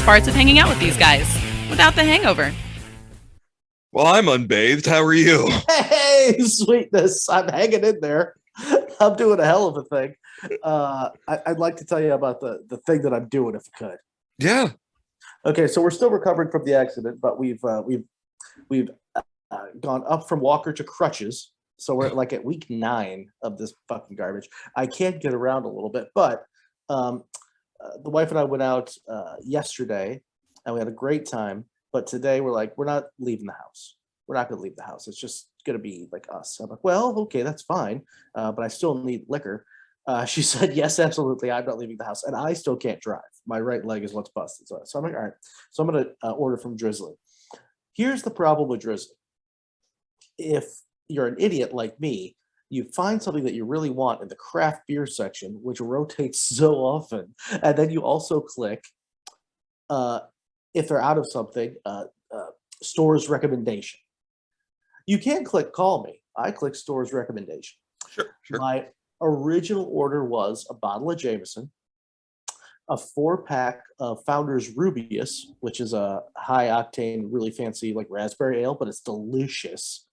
best parts of hanging out with these guys without the hangover. Well, I'm unbathed. How are you? Hey, sweetness. I'm hanging in there. I'm doing a hell of a thing. I'd like to tell you about the thing that I'm doing if I could. Yeah. Okay, so we're still recovering from the accident, but we've gone up from walker to crutches. So we're like at week 9 of this fucking garbage. I can't get around a little bit, but the wife and I went out yesterday, and we had a great time. But today we're like, we're not leaving the house. We're not going to leave the house. It's just going to be like us. I'm like, well, okay, that's fine, but I still need liquor. She said, yes, absolutely. I'm not leaving the house, and I still can't drive. My right leg is what's busted. So I'm like, all right. So I'm going to order from Drizzly. Here's the problem with Drizzly. If you're an idiot like me, you find something that you really want in the craft beer section, which rotates so often, and then you also click, if they're out of something, store's recommendation. You can click call me. I click store's recommendation. Sure. My original order was a bottle of Jameson, a 4-pack of Founders Rubius, which is a high octane, really fancy like raspberry ale, but it's delicious.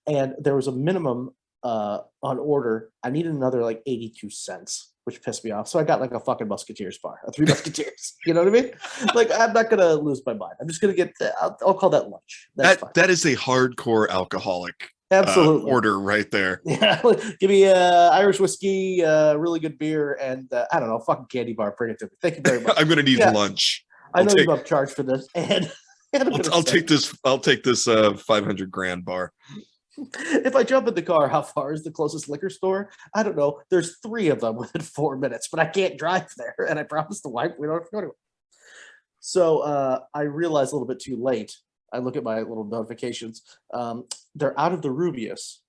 And there was a minimum on order. I needed another like 82 cents, which pissed me off. So I got like a fucking Musketeers bar, a 3 Musketeers. You know what I mean? Like, I'm not going to lose my mind. I'm just going to get, I'll call that lunch. That's fine. That is a hardcore alcoholic order right there. Yeah, give me Irish whiskey, really good beer, and I don't know, fucking candy bar. Bring it to me. Thank you very much. I'm going to need lunch. I know you've upcharged for this, and I'll take this. I'll take this 500 grand bar. If I jump in the car, how far is the closest liquor store? I don't know. There's 3 of them within 4 minutes, but I can't drive there, and I promised the wife we don't have to go to it. So I realized a little bit too late. I look at my little notifications. They're out of the Rubius,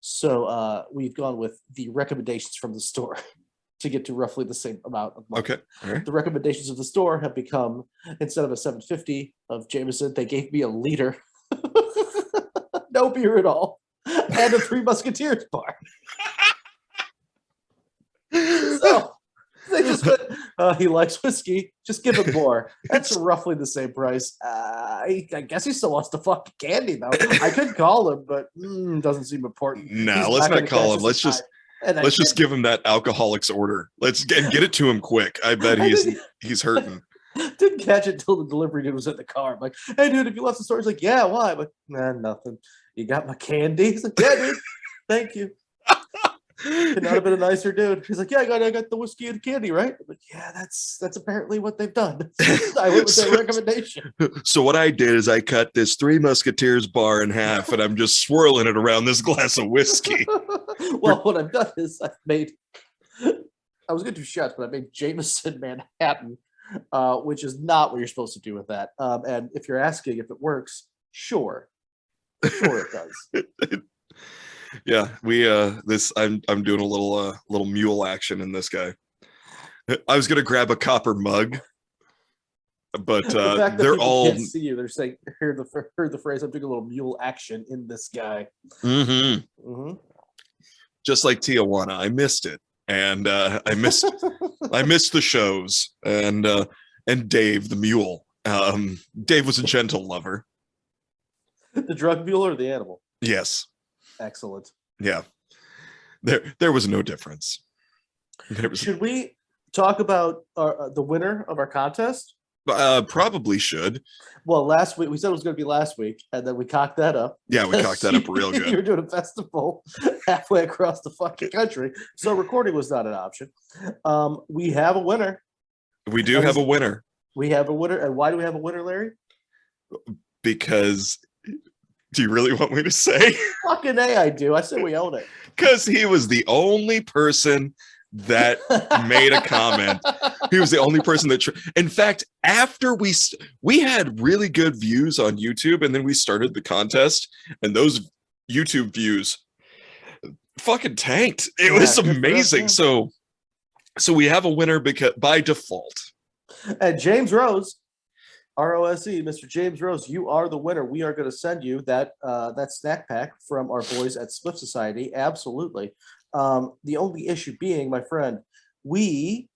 so we've gone with the recommendations from the store to get to roughly the same amount of money. Okay. All right. The recommendations of the store have become, instead of a 750 of Jameson, they gave me a liter. No beer at all, and a 3 Musketeers bar. So they just went, he likes whiskey, just give him more. That's roughly the same price. I guess he still wants the fucking candy, though. I could call him, but doesn't seem important. No, let's not call him. Let's just give him that alcoholic's order. Let's get it to him quick. I bet he's hurting. Didn't catch it till the delivery dude was in the car. I'm like, hey, dude, if you left the store, he's like, yeah, why? I'm like, nah, nothing. You got my candy? He's like, yeah, dude, thank you. Could not have been a nicer dude. He's like, yeah, I got the whiskey and candy, right? I'm like, yeah, that's apparently what they've done. I went with their recommendation. So what I did is I cut this 3 Musketeers bar in half, and I'm just swirling it around this glass of whiskey. Well, what I've done is I was going to do shots, but I made Jameson Manhattan, which is not what you're supposed to do with that. And if you're asking if it works, sure it does. Yeah, I'm doing a little mule action in this guy. I was gonna grab a copper mug, but they're all can't see you. They're saying heard the phrase. I'm doing a little mule action in this guy. Just like Tijuana, I missed it, and I missed the shows, and Dave the mule. Dave was a gentle lover. The drug mule or the animal? Yes. Excellent. Yeah. There was no difference. Should we talk about the winner of our contest? Probably should. Well, last week we said it was going to be last week, and then we cocked that up. Yeah, we cocked that up real good. You were doing a festival halfway across the fucking country, so recording was not an option. We have a winner. We do have a winner. We have a winner, and why do we have a winner, Larry? Because. Do you really want me to say? Fucking A, I do. I say we own it. Because he was the only person that made a comment. He was the only person that... In fact, after we had really good views on YouTube, and then we started the contest, and those YouTube views fucking tanked. It was amazing. So we have a winner because by default. And James Rose... ROSE, Mr. James Rose, you are the winner. We are going to send you that snack pack from our boys at Spliff Society. Absolutely. The only issue being, my friend, we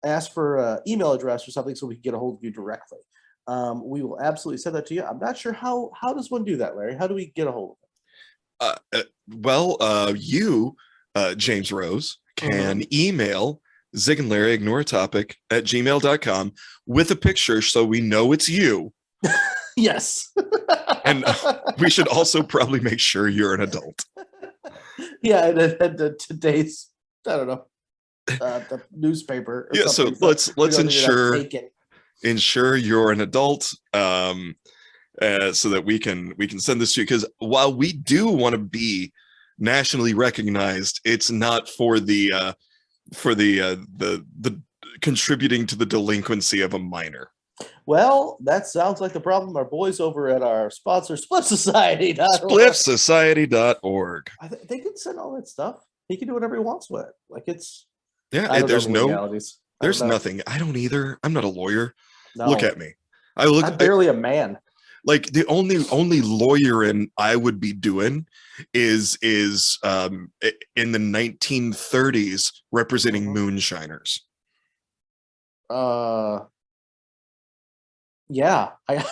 ask for an email address or something so we can get a hold of you directly. We will absolutely send that to you. I'm not sure how does one do that, Larry? How do we get a hold of it? You, James Rose, can email Zig and Larry ignore a topic at gmail.com with a picture so we know it's you. Yes. And we should also probably make sure you're an adult. Yeah, and today's, I don't know, the newspaper. Or So let's ensure you're an adult, so that we can send this to you. Because while we do want to be nationally recognized, it's not for the contributing to the delinquency of a minor. Well, that sounds like the problem our boys over at our sponsor, SpliffSociety.org. SpliffSociety.org. They can send all that stuff. He can do whatever he wants with it. Like it's there's nothing. I don't either. I'm not a lawyer. No. Look at me. I'm barely a man. Like the only lawyering I would be doing is in the 1930s representing moonshiners. Yeah. I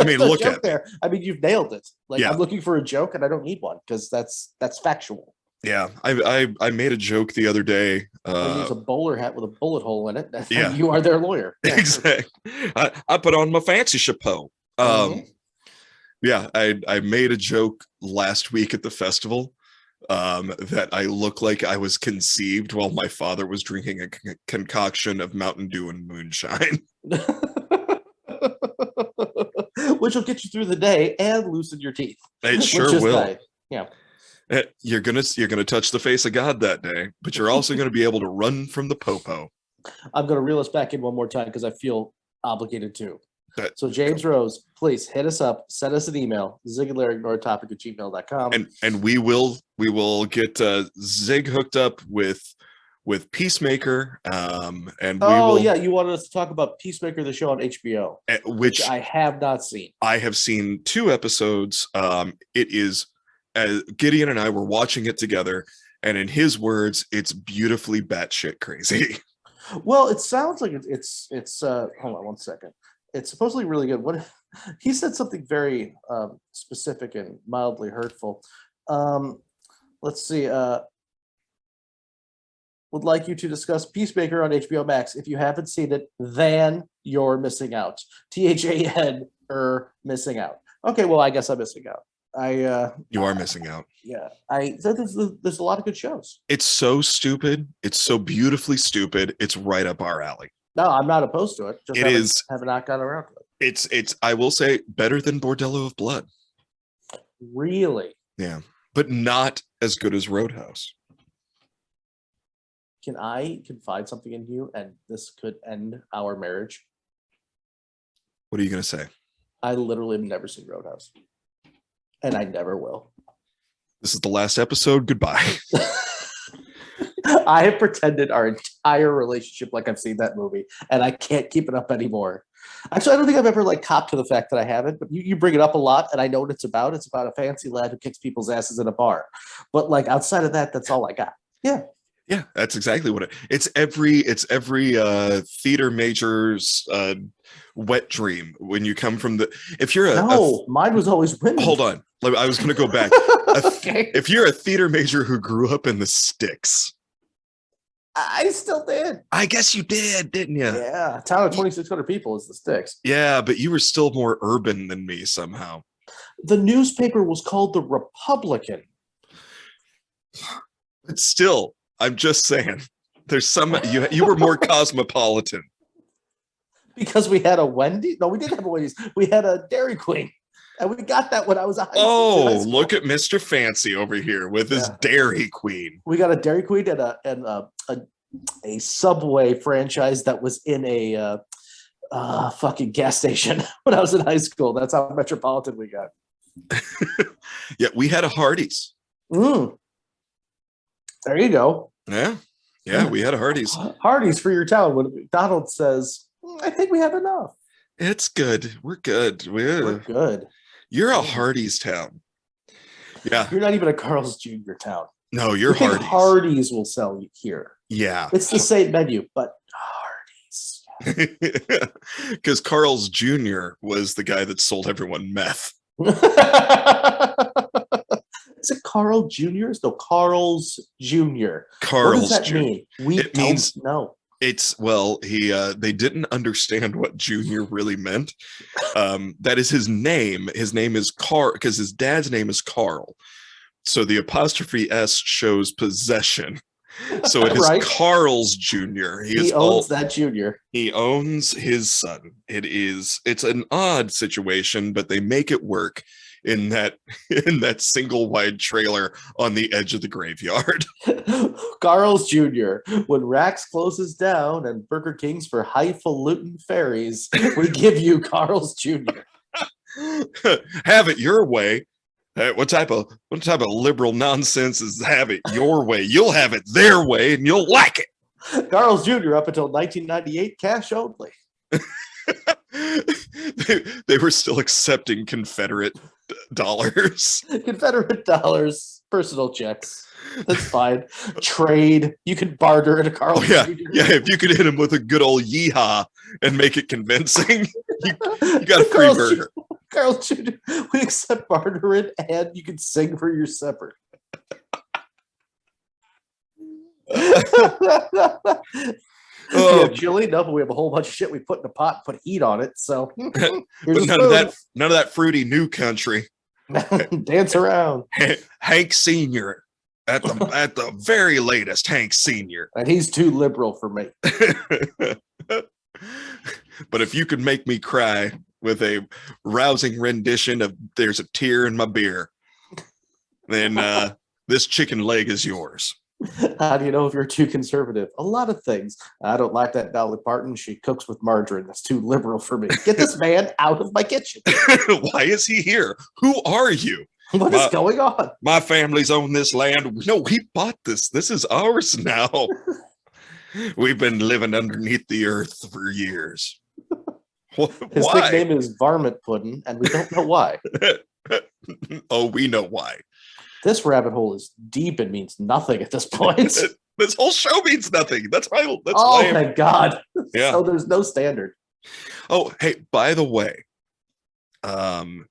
mean, look at there. I mean, you've nailed it. Like I'm looking for a joke and I don't need one because that's factual. Yeah, I made a joke the other day. I use a bowler hat with a bullet hole in it. Yeah, you are their lawyer. Yeah. Exactly. I put on my fancy chapeau. Yeah, I made a joke last week at the festival that I look like I was conceived while my father was drinking a concoction of Mountain Dew and moonshine. Which will get you through the day and loosen your teeth. It sure will. Nice. Yeah. You're gonna touch the face of God that day, but you're also gonna be able to run from the popo. I'm gonna reel us back in one more time because I feel obligated to. So James Rose, please hit us up, send us an email, zigandlarryignore@gmail.com. And we will get Zig hooked up with Peacemaker. You wanted us to talk about Peacemaker, the show on HBO, which I have not seen. I have seen 2 episodes. It is Gideon and I were watching it together, and in his words, it's beautifully batshit crazy. Well, it sounds like it's hold on one second. It's supposedly really good. What he said something very specific and mildly hurtful. Let's see. Would like you to discuss Peacemaker on HBO Max. If you haven't seen it, then you're missing out. THAN missing out. Okay, well, I guess I'm missing out. You are missing out. Yeah, there's a lot of good shows. It's so stupid. It's so beautifully stupid. It's right up our alley. No, I'm not opposed to it. Just have not gotten around to it. It's I will say better than Bordello of Blood. Really? Yeah, but not as good as Roadhouse. Can I confide something in you, and this could end our marriage? What are you gonna say? I literally have never seen Roadhouse, and I never will. This is the last episode. Goodbye. I have pretended our entire relationship like I've seen that movie, and I can't keep it up anymore. Actually, I don't think I've ever copped to the fact that I haven't, but you bring it up a lot, and I know what it's about. It's about a fancy lad who kicks people's asses in a bar. But outside of that, that's all I got. Yeah. Yeah, that's exactly what it's every theater major's wet dream when you come from mine was always women. Hold on. I was going to go back. Okay. If you're a theater major who grew up in the sticks. I still did. I guess you did, didn't you? Yeah. A town of 2,600 people is the sticks. Yeah, but you were still more urban than me somehow. The newspaper was called The Republican. But still, I'm just saying, there's some you were more cosmopolitan. Because we had a Wendy's? No, we didn't have a Wendy's. We had a Dairy Queen. And we got that when I was a high school. Oh, look at Mr. Fancy over here with his Dairy Queen. We got a Dairy Queen and a Subway franchise that was in a fucking gas station when I was in high school. That's how metropolitan we got. Yeah, we had a Hardee's. There you go. Yeah, we had a Hardee's. Hardee's for your town. When McDonald's says, I think we have enough. It's good. We're good. We're good. You're a Hardee's town. Yeah. You're not even a Carl's Jr. town. No, you're Hardee's. Hardee's. Hardee's will sell you here. Yeah. It's the same menu, but Hardee's. Because Carl's Jr. was the guy that sold everyone meth. Is it Carl Jr.'s? No, Carl's Jr. What does Carl's that Jr. mean? We It don't means know. it's they didn't understand what Junior really meant. That is his name. His name is Carl because his dad's name is Carl. So the apostrophe S shows possession. So it is Right. Carl's Jr. He owns that junior. He owns his son. It's an odd situation, but they make it work in that single wide trailer on the edge of the graveyard. Carl's Jr. When Rax closes down and Burger King's for highfalutin fairies, we give you Carl's Jr. Have it your way. What type of liberal nonsense is have it your way? You'll have it their way and you'll like it. Carl's Jr. up until 1998, cash only. They were still accepting Confederate dollars. Confederate dollars, personal checks. That's fine. Trade. You can barter at a Carl's Yeah, Jr. yeah. If you could hit him with a good old yeehaw and make it convincing, you got a free burger. Carl's Jr. We accept bartering and you can sing for your supper. We have chili. No, but we have a whole bunch of shit we put in a pot and put heat on it. So but none of that fruity new country. Dance around. Hank Senior at the very latest. Hank Senior, and he's too liberal for me. But if you could make me cry with a rousing rendition of "There's a Tear in My Beer," then this chicken leg is yours. How do you know if you're too conservative? A lot of things. I don't like that Dolly Parton. She cooks with margarine. That's too liberal for me. Get this man out of my kitchen. Why is he here? Who are you? What is going on? My family's owned this land. No, we bought this. This is ours now. We've been living underneath the earth for years. His Why? nickname is Varmint Puddin', and we don't know why. Oh, we know why. This rabbit hole is deep and means nothing at this point. This whole show means nothing. That's lame. Thank God. Yeah. So there's no standard. Oh, hey, by the way, our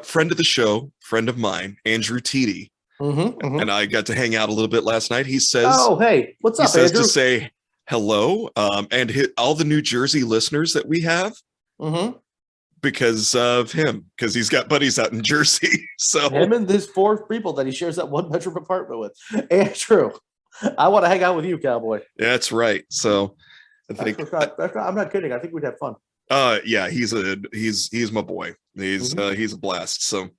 friend of the show, friend of mine, Andrew Teedy, and I got to hang out a little bit last night. He says, "Oh, hey, what's up, Andrew?" He says Andrew? to say hello, and hit all the New Jersey listeners that we have. Because of him, because he's got buddies out in Jersey. So him and his 4 people that he shares that 1-bedroom apartment with. Andrew, I want to hang out with you, cowboy. That's right. So I think I'm not kidding. I think we'd have fun. Yeah, he's my boy. He's a blast. So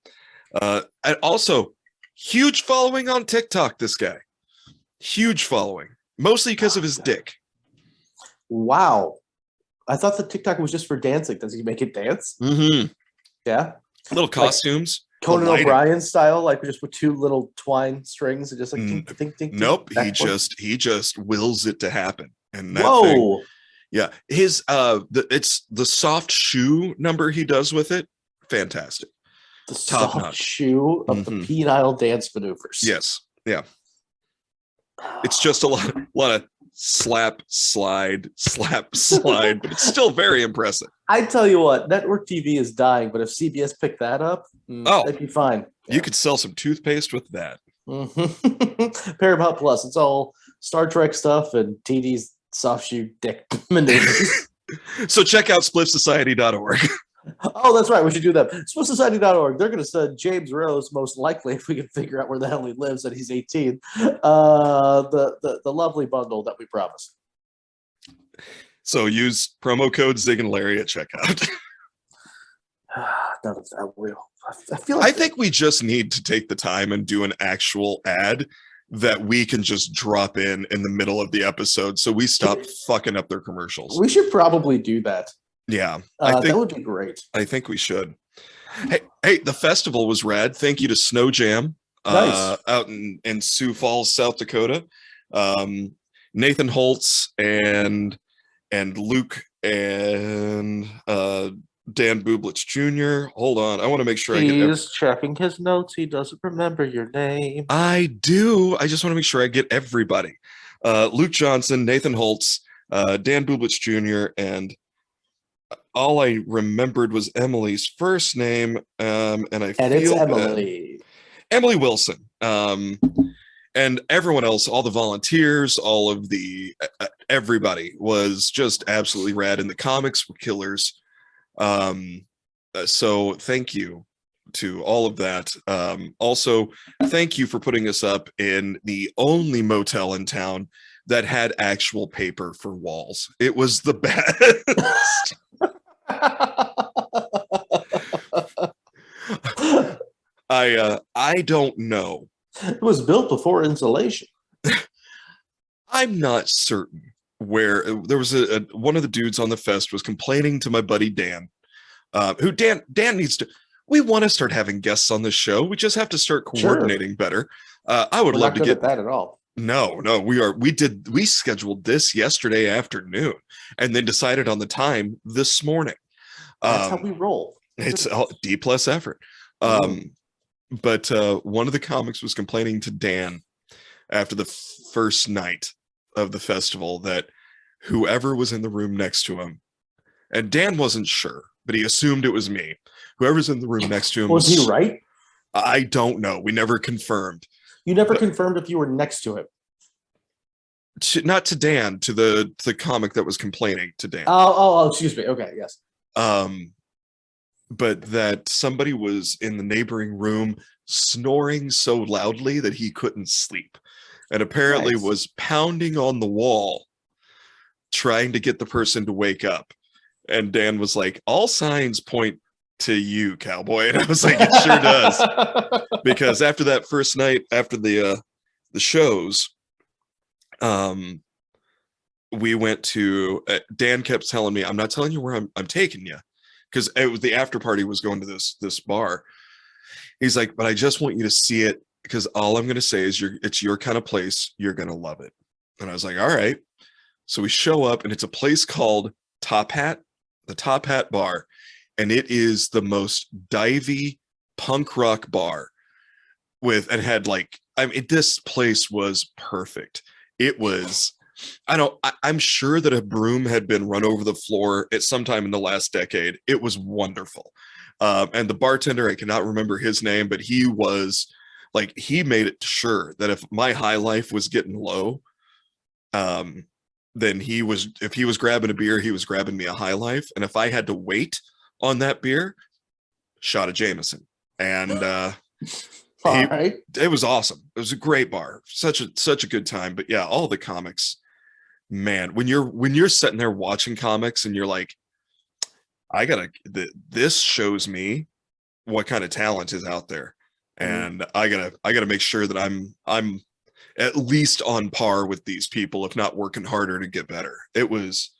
and also huge following on TikTok. This guy, huge following, mostly because of his dick. Wow. I thought the TikTok was just for dancing. Does he make it dance? Yeah. Little costumes. Like Conan O'Brien style, like just with 2 little twine strings and just like ding, ding, ding, nope. Ding, he just wills it to happen. And that whoa. Thing, yeah. His it's the soft shoe number he does with it. Fantastic. The soft shoe of the penile dance maneuvers. Yes. Yeah. It's just a lot of slap, slide, but it's still very impressive. I tell you what, network TV is dying, but if CBS picked that up, that'd be fine. You could sell some toothpaste with that. Paramount Plus, it's all Star Trek stuff and TD's soft shoe dick maneuvers. So check out spliffsociety.org. Oh, that's right. We should do that. SwiftSociety.org. They're going to send James Rose, most likely, if we can figure out where the hell he lives and he's 18, the lovely bundle that we promised. So use promo code Zig and Larry at checkout. None of that will. I feel like I think we just need to take the time and do an actual ad that we can just drop in the middle of the episode so we stop fucking up their commercials. We should probably do that. Yeah, that would be great. I think we should. Hey, the festival was rad. Thank you to SnoJam, nice. Out in Sioux Falls, South Dakota. Nathan Holtz and Luke and Dan Bublitz Jr. Hold on, I want to make sure I get. He's checking his notes. He doesn't remember your name. I do. I just want to make sure I get everybody. Luke Johnson, Nathan Holtz, Dan Bublitz Jr., and all I remembered was Emily's first name, and it's Emily. Emily Wilson. And everyone else, all the volunteers, all of the everybody was just absolutely rad, and the comics were killers. So thank you to all of that. Also, thank you for putting us up in the only motel in town that had actual paper for walls. It was the best. I don't know. It was built before insulation. I'm not certain where there was one of the dudes on the fest was complaining to my buddy Dan, who Dan needs to. We want to start having guests on this show. We just have to start coordinating better. I would love to get that at all. No, we scheduled this yesterday afternoon and then decided on the time this morning. That's how we roll. It's D plus effort. But one of the comics was complaining to Dan after the first night of the festival that whoever was in the room next to him, and Dan wasn't sure, but he assumed it was me. Whoever's in the room next to him was he right? I don't know. We never confirmed. You never confirmed if you were next to him. Not to Dan, to the comic that was complaining to Dan. Oh, excuse me. Okay, yes. But that somebody was in the neighboring room snoring so loudly that he couldn't sleep, and apparently was pounding on the wall trying to get the person to wake up. And Dan was like, all signs point to you, cowboy. And I was like, it sure does. Because after that first night, after the shows, we went to Dan kept telling me, I'm not telling you where I'm taking you, because it was the after party was going to this bar. He's like, but I just want you to see it, because all I'm going to say is it's your kind of place. You're going to love it. And I was like, all right. So we show up, and it's a place called Top Hat, the Top Hat Bar. And it is the most divey punk rock bar this place was perfect. It was, I'm sure that a broom had been run over the floor at some time in the last decade. It was wonderful. And the bartender, I cannot remember his name, but he was like, he made it sure that if my high life was getting low, then if he was grabbing a beer, he was grabbing me a high life. And if I had to wait on that beer, shot of Jameson. And it was awesome. It was a great bar. Such a good time. But yeah, all the comics, man, when you're sitting there watching comics and you're like, this shows me what kind of talent is out there. And I gotta make sure that I'm at least on par with these people, if not working harder to get better. It was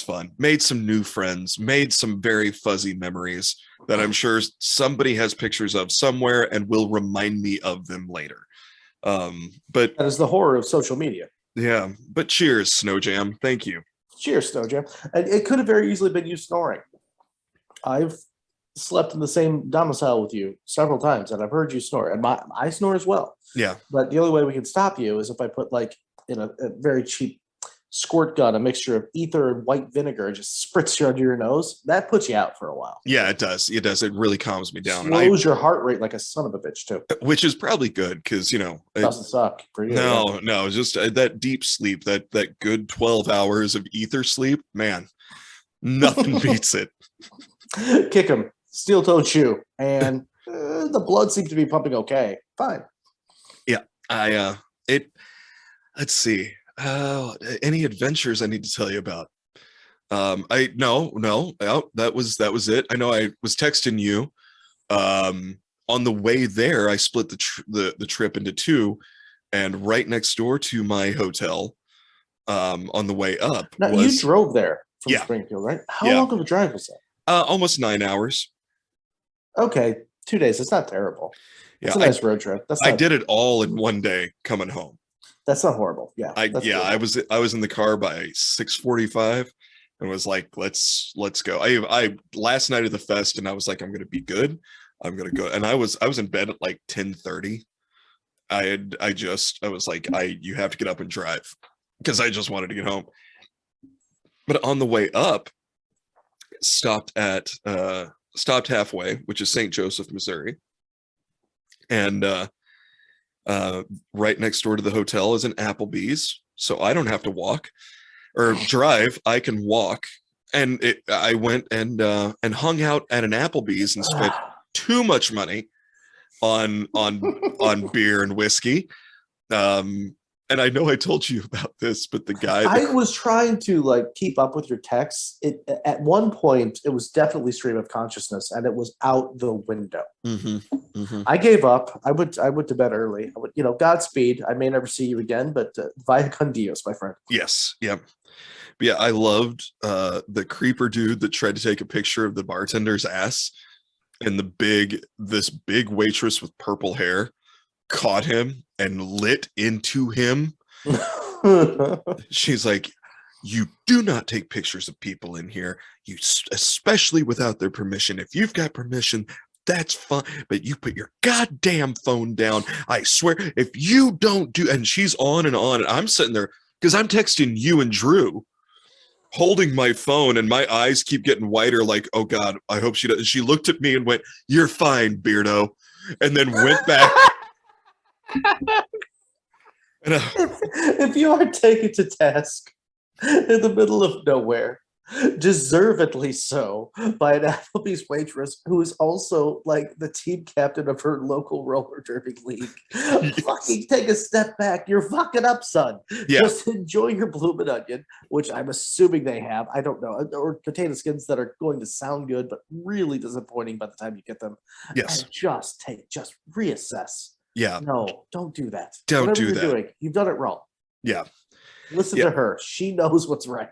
fun. Made some new friends, made some very fuzzy memories that I'm sure somebody has pictures of somewhere and will remind me of them later. But that is the horror of social media. Yeah, but cheers, SnoJam. Thank you. Cheers, SnoJam. And it could have very easily been you snoring. I've slept in the same domicile with you several times, and I've heard you snore. And I snore as well. Yeah. But the only way we can stop you is if I put like in a very cheap squirt gun, a mixture of ether and white vinegar, and just spritz you under your nose. That puts you out for a while. Yeah, it does. It does. It really calms me down. Slows your heart rate like a son of a bitch too. Which is probably good because it doesn't suck for you. No, just that deep sleep, that good 12 hours of ether sleep, man, nothing beats it. Kick him, steel-toed shoe, and the blood seems to be pumping okay. Fine. Yeah, let's see. Any adventures I need to tell you about? No, that was it. I know I was texting you. On the way there, I split the trip into two, and right next door to my hotel, on the way up. Now you drove there from Yeah. Springfield, right? How long of a drive was that? Almost 9 hours. Okay, 2 days. It's not terrible. It's a nice road trip. I did it all in one day coming home. That's not horrible. Yeah. I was in the car by 6:45, and was like, let's go. I last night at the fest, and I was like, I'm gonna be good. I'm gonna go. And I was in bed at like 10:30. I was like, you have to get up and drive, because I just wanted to get home. But on the way up, stopped halfway, which is St. Joseph, Missouri. And right next door to the hotel is an Applebee's. So I don't have to walk or drive. I can walk. And I went and hung out at an Applebee's and spent too much money on beer and whiskey. And I know I told you about this, but the guy, I was trying to like keep up with your texts. At one point it was definitely stream of consciousness, and it was out the window. I gave up. I went to bed early. Godspeed. I may never see you again, but via con Dios, my friend. Yes. Yep. But yeah, I loved the creeper dude that tried to take a picture of the bartender's ass, and this big waitress with purple hair caught him and lit into him. She's like, you do not take pictures of people in here, especially without their permission. If you've got permission, that's fine, but you put your goddamn phone down. I swear, if you don't do, and she's on, and I'm sitting there because I'm texting you and Drew, holding my phone, and my eyes keep getting whiter, like, oh God, I hope she doesn't. She looked at me and went, you're fine, beardo, and then went back. And, if you are taken to task in the middle of nowhere, deservedly so, by an Applebee's waitress who is also like the team captain of her local roller derby league, fucking take a step back. You're fucking up, son. Yeah. Just enjoy your bloomin' onion, which I'm assuming they have. I don't know, or potato skins that are going to sound good but really disappointing by the time you get them. Yes. And just reassess. Yeah. No, don't do that. Don't Whatever do you're that. doing, you've done it wrong. Yeah. Listen to her. She knows what's right.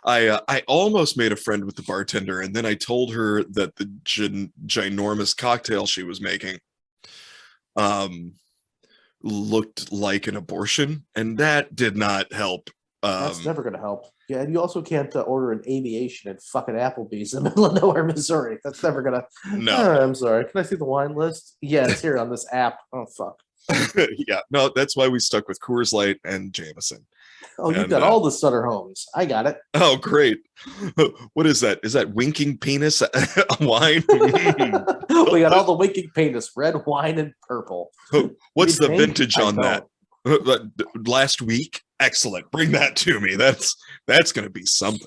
I almost made a friend with the bartender, and then I told her that the ginormous cocktail she was making looked like an abortion, and that did not help. That's never going to help. Yeah, and you also can't order an aviation at fucking Applebee's in the middle of nowhere, Missouri. That's never going to... No. I'm sorry. Can I see the wine list? Yeah, it's here on this app. Oh, fuck. Yeah, no, that's why we stuck with Coors Light and Jameson. Oh, you've got all the Sutter Homes. I got it. Oh, great. What is that? Is that winking penis wine? We got all the winking penis, red wine and purple. What's the vintage on that? Last week? Excellent. Bring that to me. That's going to be something.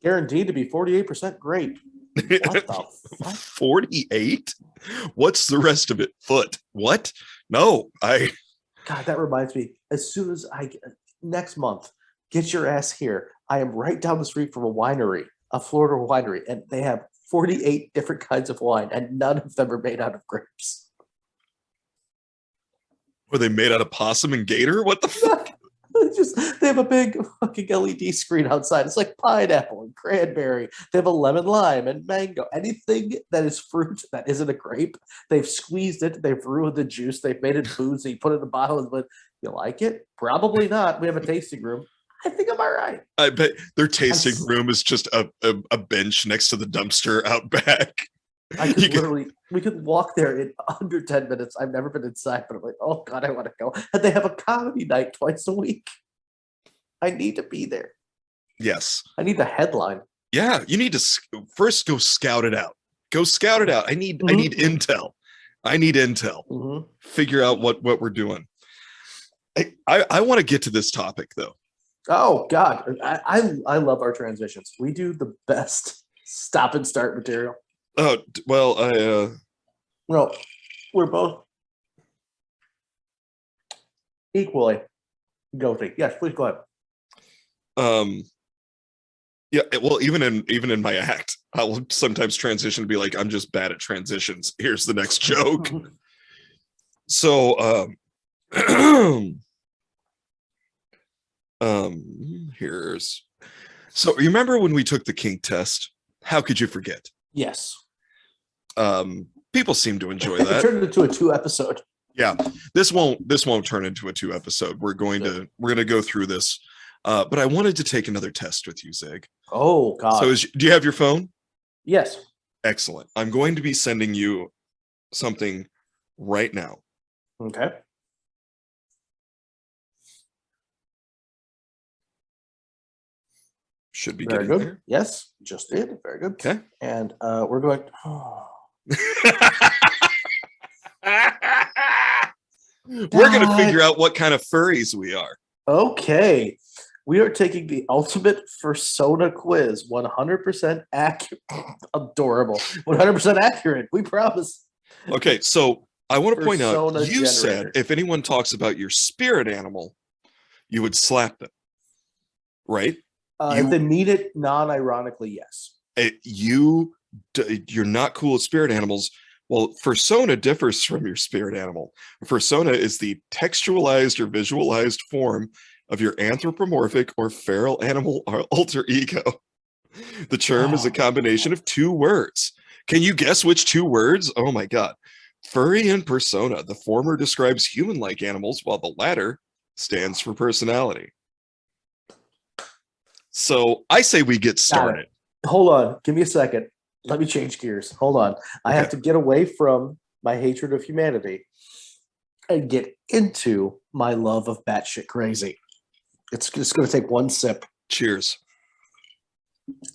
Guaranteed to be 48% grape. What the fuck? 48? What's the rest of it? Foot? What? No, God, that reminds me. As soon as next month, get your ass here. I am right down the street from a winery, a Florida winery, and they have 48 different kinds of wine, and none of them are made out of grapes. Were they made out of possum and gator? What the fuck? They have a big fucking LED screen outside. It's like pineapple and cranberry. They have a lemon lime and mango. Anything that is fruit that isn't a grape, they've squeezed it. They've ruined the juice. They've made it boozy. Put it in a bottle. But you like it? Probably not. We have a tasting room. I think I'm all right. I bet their tasting room is just a bench next to the dumpster out back. We could walk there in under 10 minutes. I've never been inside, but I'm like, oh God, I want to go. And they have a comedy night twice a week. I need to be there. Yes. I need the headline. Yeah, you need to first go scout it out. Go scout it out. I need intel. I need intel. Mm-hmm. Figure out what we're doing. I want to get to this topic though. Oh God, I love our transitions. We do the best stop and start material. Oh well, No, we're both equally guilty. Yes, please go ahead. Yeah, well, even in my act, I will sometimes transition to be like, I'm just bad at transitions. Here's the next joke. So so remember when we took the kink test? How could you forget? Yes. People seem to enjoy It that. turned into a 2-episode. Yeah, this won't turn into a 2-episode. We're going to go through this But I wanted to take another test with you, Zig. Oh God. So do you have your phone? Yes. Excellent. I'm going to be sending you something right now. Okay. Should be Very getting good. Yes, just did. Very good. Okay. And we're going. We're going to figure out what kind of furries we are. Okay. We are taking the ultimate Fursona quiz. 100% accurate. Adorable. 100% accurate. We promise. Okay, so I want to point out, Fursona you generator. said if anyone talks about your spirit animal, you would slap them, right? If they mean it non-ironically, yes. You're not cool with spirit animals. Well, Fursona differs from your spirit animal. Fursona is the textualized or visualized form of your anthropomorphic or feral animal or alter ego. The term is a combination of two words. Can you guess which two words? Oh my God. Furry and persona. The former describes human-like animals, while the latter stands for personality. So I say we get started. Hold on. Give me a second. Let me change gears. Hold on. I have to get away from my hatred of humanity and get into my love of batshit crazy. It's just going to take one sip. Cheers.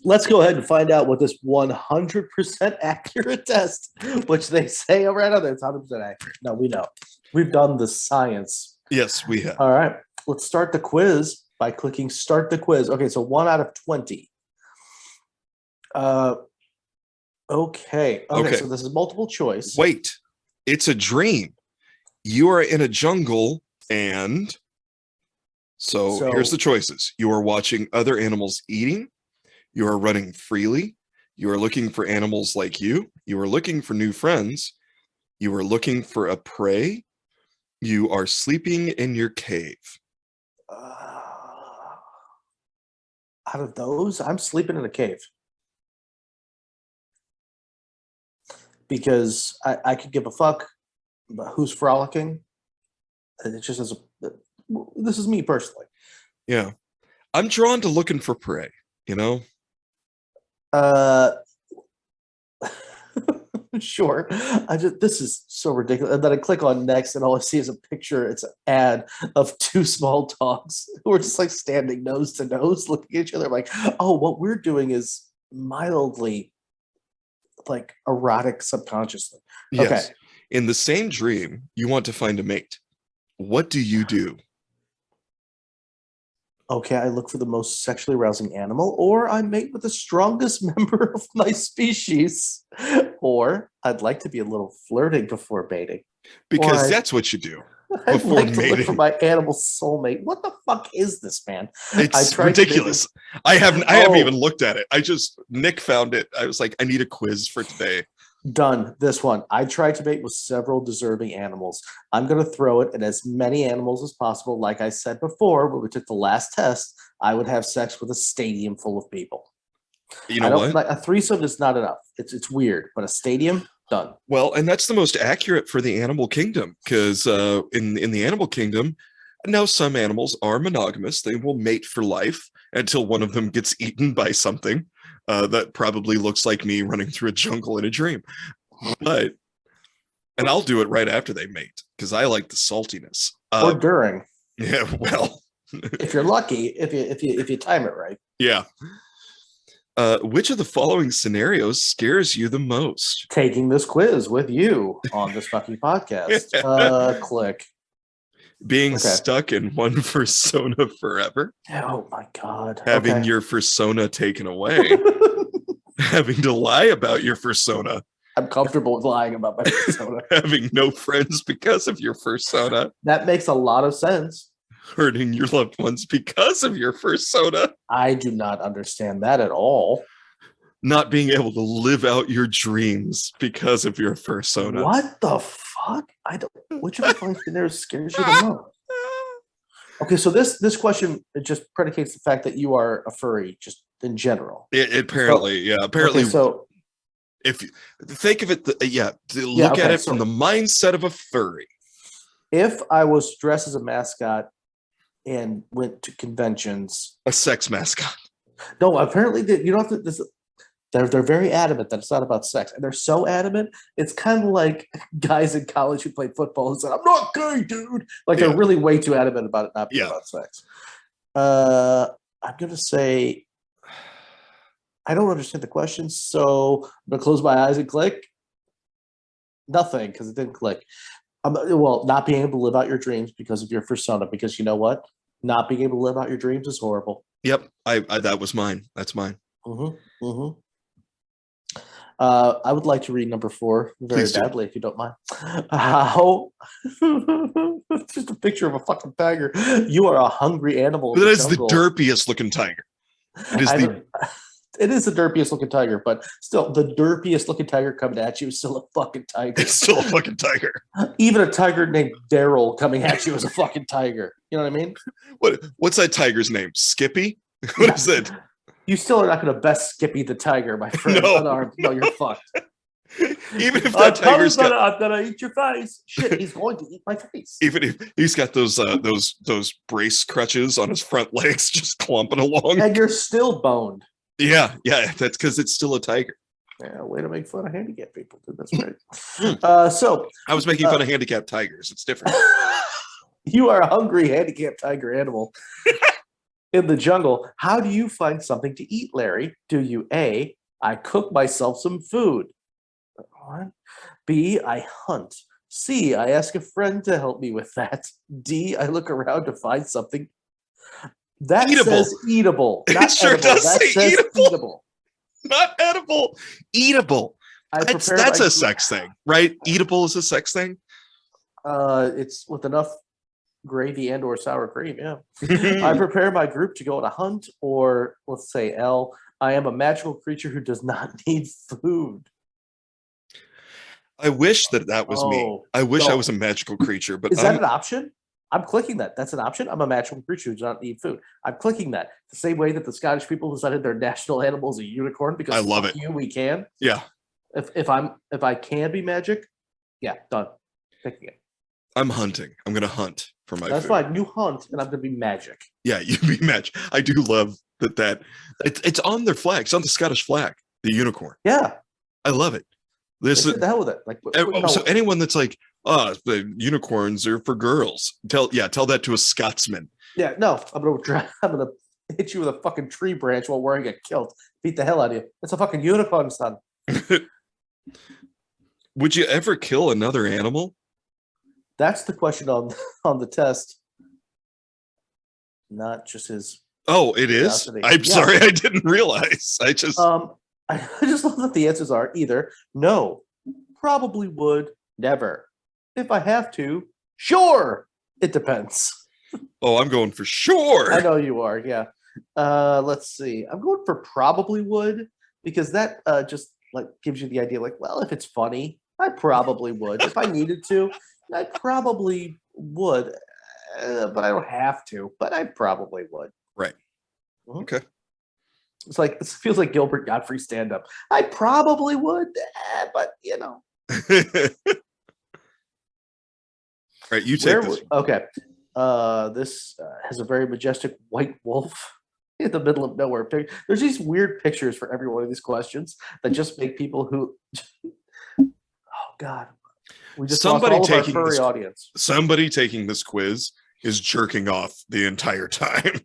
Let's go ahead and find out what this 100% accurate test, which they say right on there, it's 100% accurate. No, we know. We've done the science. Yes, we have. All right. Let's start the quiz by clicking start the quiz. Okay, so 1 out of 20. Okay, so this is multiple choice. Wait, it's a dream. You are in a jungle, and so here's the choices. You are watching other animals eating. You are running freely. You are looking for animals like you. You are looking for new friends. You are looking for a prey. You are sleeping in your cave. Out of those, I'm sleeping in a cave. Because I could give a fuck about who's frolicking. It just is this is me personally. Yeah. I'm drawn to looking for prey, you know? Sure. This is so ridiculous. And then I click on next and all I see is a picture. It's an ad of two small dogs who are just like standing nose to nose looking at each other. I'm like, oh, what we're doing is mildly like erotic subconsciously. Yes. Okay. In the same dream, you want to find a mate. What do you do? Okay, I look for the most sexually arousing animal, or I mate with the strongest member of my species, or I'd like to be a little flirting before mating. Because that's what you do before I'd like mating. to look for my animal soulmate. What the fuck is this, man? It's ridiculous. I haven't even looked at it. Nick found it. I was like, I need a quiz for today. Done. This one. I tried to mate with several deserving animals. I'm going to throw it at as many animals as possible. Like I said before, when we took the last test, I would have sex with a stadium full of people. You know what? Like, a threesome is not enough. It's weird, but a stadium, done. Well, and that's the most accurate for the animal kingdom, because in the animal kingdom, now some animals are monogamous. They will mate for life until one of them gets eaten by something. That probably looks like me running through a jungle in a dream. And I'll do it right after they mate, because I like the saltiness. Or during. Yeah, well. If you're lucky, if you time it right. Yeah. Which of the following scenarios scares you the most? Taking this quiz with you on this fucking podcast. Click. Being stuck in one Fursona forever. Oh my God. Having your Fursona taken away. Having to lie about your Fursona. I'm comfortable with lying about my Fursona. Having no friends because of your Fursona. That makes a lot of sense. Hurting your loved ones because of your Fursona. I do not understand that at all. Not being able to live out your dreams because of your Fursona. What the fuck? Which of the following scenarios scares you the most? Okay, so this question, it just predicates the fact that you are a furry, just in general. Apparently. Okay, so if you think of it, look at it from the mindset of a furry. If I was dressed as a mascot and went to conventions. A sex mascot. No, apparently you don't have to. They're very adamant that it's not about sex, and they're so adamant. It's kind of like guys in college who play football and said, "I'm not gay, dude." Like they're really way too adamant about it not being about sex. I'm gonna say I don't understand the question, so I'm gonna close my eyes and click. Nothing, because it didn't click. Well, not being able to live out your dreams because of your fursona. Because you know what? Not being able to live out your dreams is horrible. Yep, I that was mine. That's mine. I would like to read number 4 very badly, if you don't mind. How? It's just a picture of a fucking tiger. You are a hungry animal. That is the derpiest looking tiger. It is the derpiest looking tiger, but still, the derpiest looking tiger coming at you is still a fucking tiger. It's still a fucking tiger. Even a tiger named Daryl coming at you is a fucking tiger. You know what I mean? What's that tiger's name? Skippy? What is it? You still are not going to best Skippy the tiger, my friend. No, you're fucked. Even if that tiger's I'm gonna eat your face. Shit, he's going to eat my face. Even if he's got those brace crutches on his front legs, just clumping along, and you're still boned. Yeah, that's because it's still a tiger. Yeah, way to make fun of handicapped people, dude. That's right. So I was making fun of handicapped tigers. It's different. You are a hungry handicapped tiger animal in the jungle. How do you find something to eat, Larry? Do you A, I cook myself some food? B, I hunt. C, I ask a friend to help me with that. D, I look around to find something that says eatable. Not it sure edible. Does that say says eatable. Not edible. Eatable. That's a sex thing, right? Eatable is a sex thing. It's with enough gravy and or sour cream. Yeah. I prepare my group to go on a hunt, or let's say L, I am a magical creature who does not need food. I wish that was me. I wish I was a magical creature, but is that an option? I'm clicking that. That's an option. I'm a magical creature who does not need food. I'm clicking that. The same way that the Scottish people decided their national animal is a unicorn because I love it. We can. Yeah. If I can be magic, yeah, done. Picking it. I'm hunting. I'm gonna hunt for my That's food. fine. You hunt, and I'm gonna be magic. Yeah, you be magic. I do love that. It's on their flag. It's on the Scottish flag. The unicorn. Yeah. I love it. This the hell with it. Like, so anyone that's like, the unicorns are for girls. Tell that to a Scotsman. Yeah, no, I'm gonna hit you with a fucking tree branch while wearing a kilt. Beat the hell out of you. It's a fucking unicorn, son. Would you ever kill another animal? That's the question on the test. Not just his. Oh, it is. I'm sorry, I didn't realize. I just love that the answers are either no, probably would, never. If I have to, sure. It depends. Oh, I'm going for sure. I know you are. Yeah. Let's see. I'm going for probably would because that just like gives you the idea. Like, well, if it's funny, I probably would. If I needed to, I probably would, but I don't have to. But I probably would. Right. Mm-hmm. Okay. It's like it feels like Gilbert Gottfried stand-up. I probably would, but you know. Right, you take this. Okay. This has a very majestic white wolf in the middle of nowhere. There's these weird pictures for every one of these questions that just make people who. Oh God, we just somebody lost all of taking our furry audience. Somebody taking this quiz is jerking off the entire time.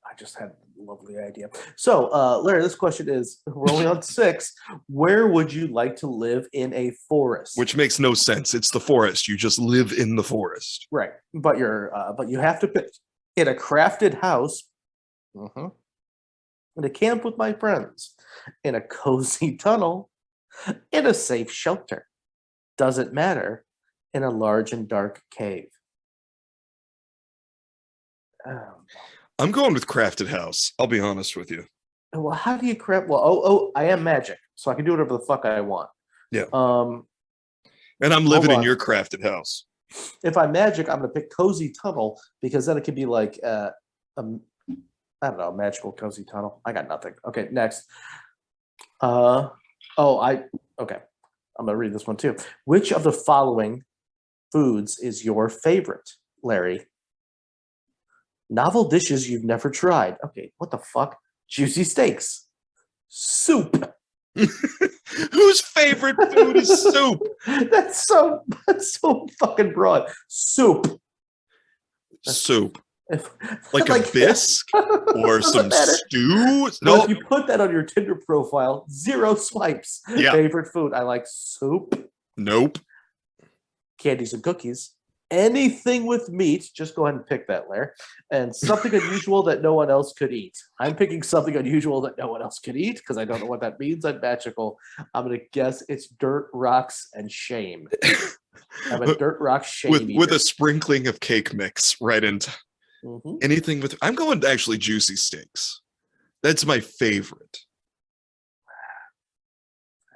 I just had a lovely idea. So, Larry, this question is: we're only on 6. Where would you like to live in a forest? Which makes no sense. It's the forest. You just live in the forest, right? But you have to pick in a crafted house, in a camp with my friends, in a cozy tunnel, in a safe shelter. Doesn't matter. In a large and dark cave. I'm going with crafted house. I'll be honest with you. Well, how do you craft? Well, I am magic, so I can do whatever the fuck I want. Yeah. And I'm living in your crafted house. If I'm magic, I'm gonna pick cozy tunnel because then it could be like I don't know, magical cozy tunnel. I got nothing. Okay, next. Okay. I'm gonna read this one too. Which of the following foods is your favorite? Larry. Novel dishes you've never tried. Okay, what the fuck? Juicy steaks. Soup. Whose favorite food is soup? That's so fucking broad. Soup. Soup. If, Like a bisque or doesn't some matter. stew? Well, No. if you put that on your Tinder profile, 0 swipes. Yeah. Favorite food. I like soup, Nope. candies and cookies. Anything with meat, just go ahead and pick that, Lair. And something unusual that no one else could eat. I'm picking something unusual that no one else could eat because I don't know what that means. I'm magical. I'm going to guess it's dirt, rocks, and shame. I'm a dirt, rock, shame with a sprinkling of cake mix right into anything with. I'm going to actually juicy steaks. That's my favorite.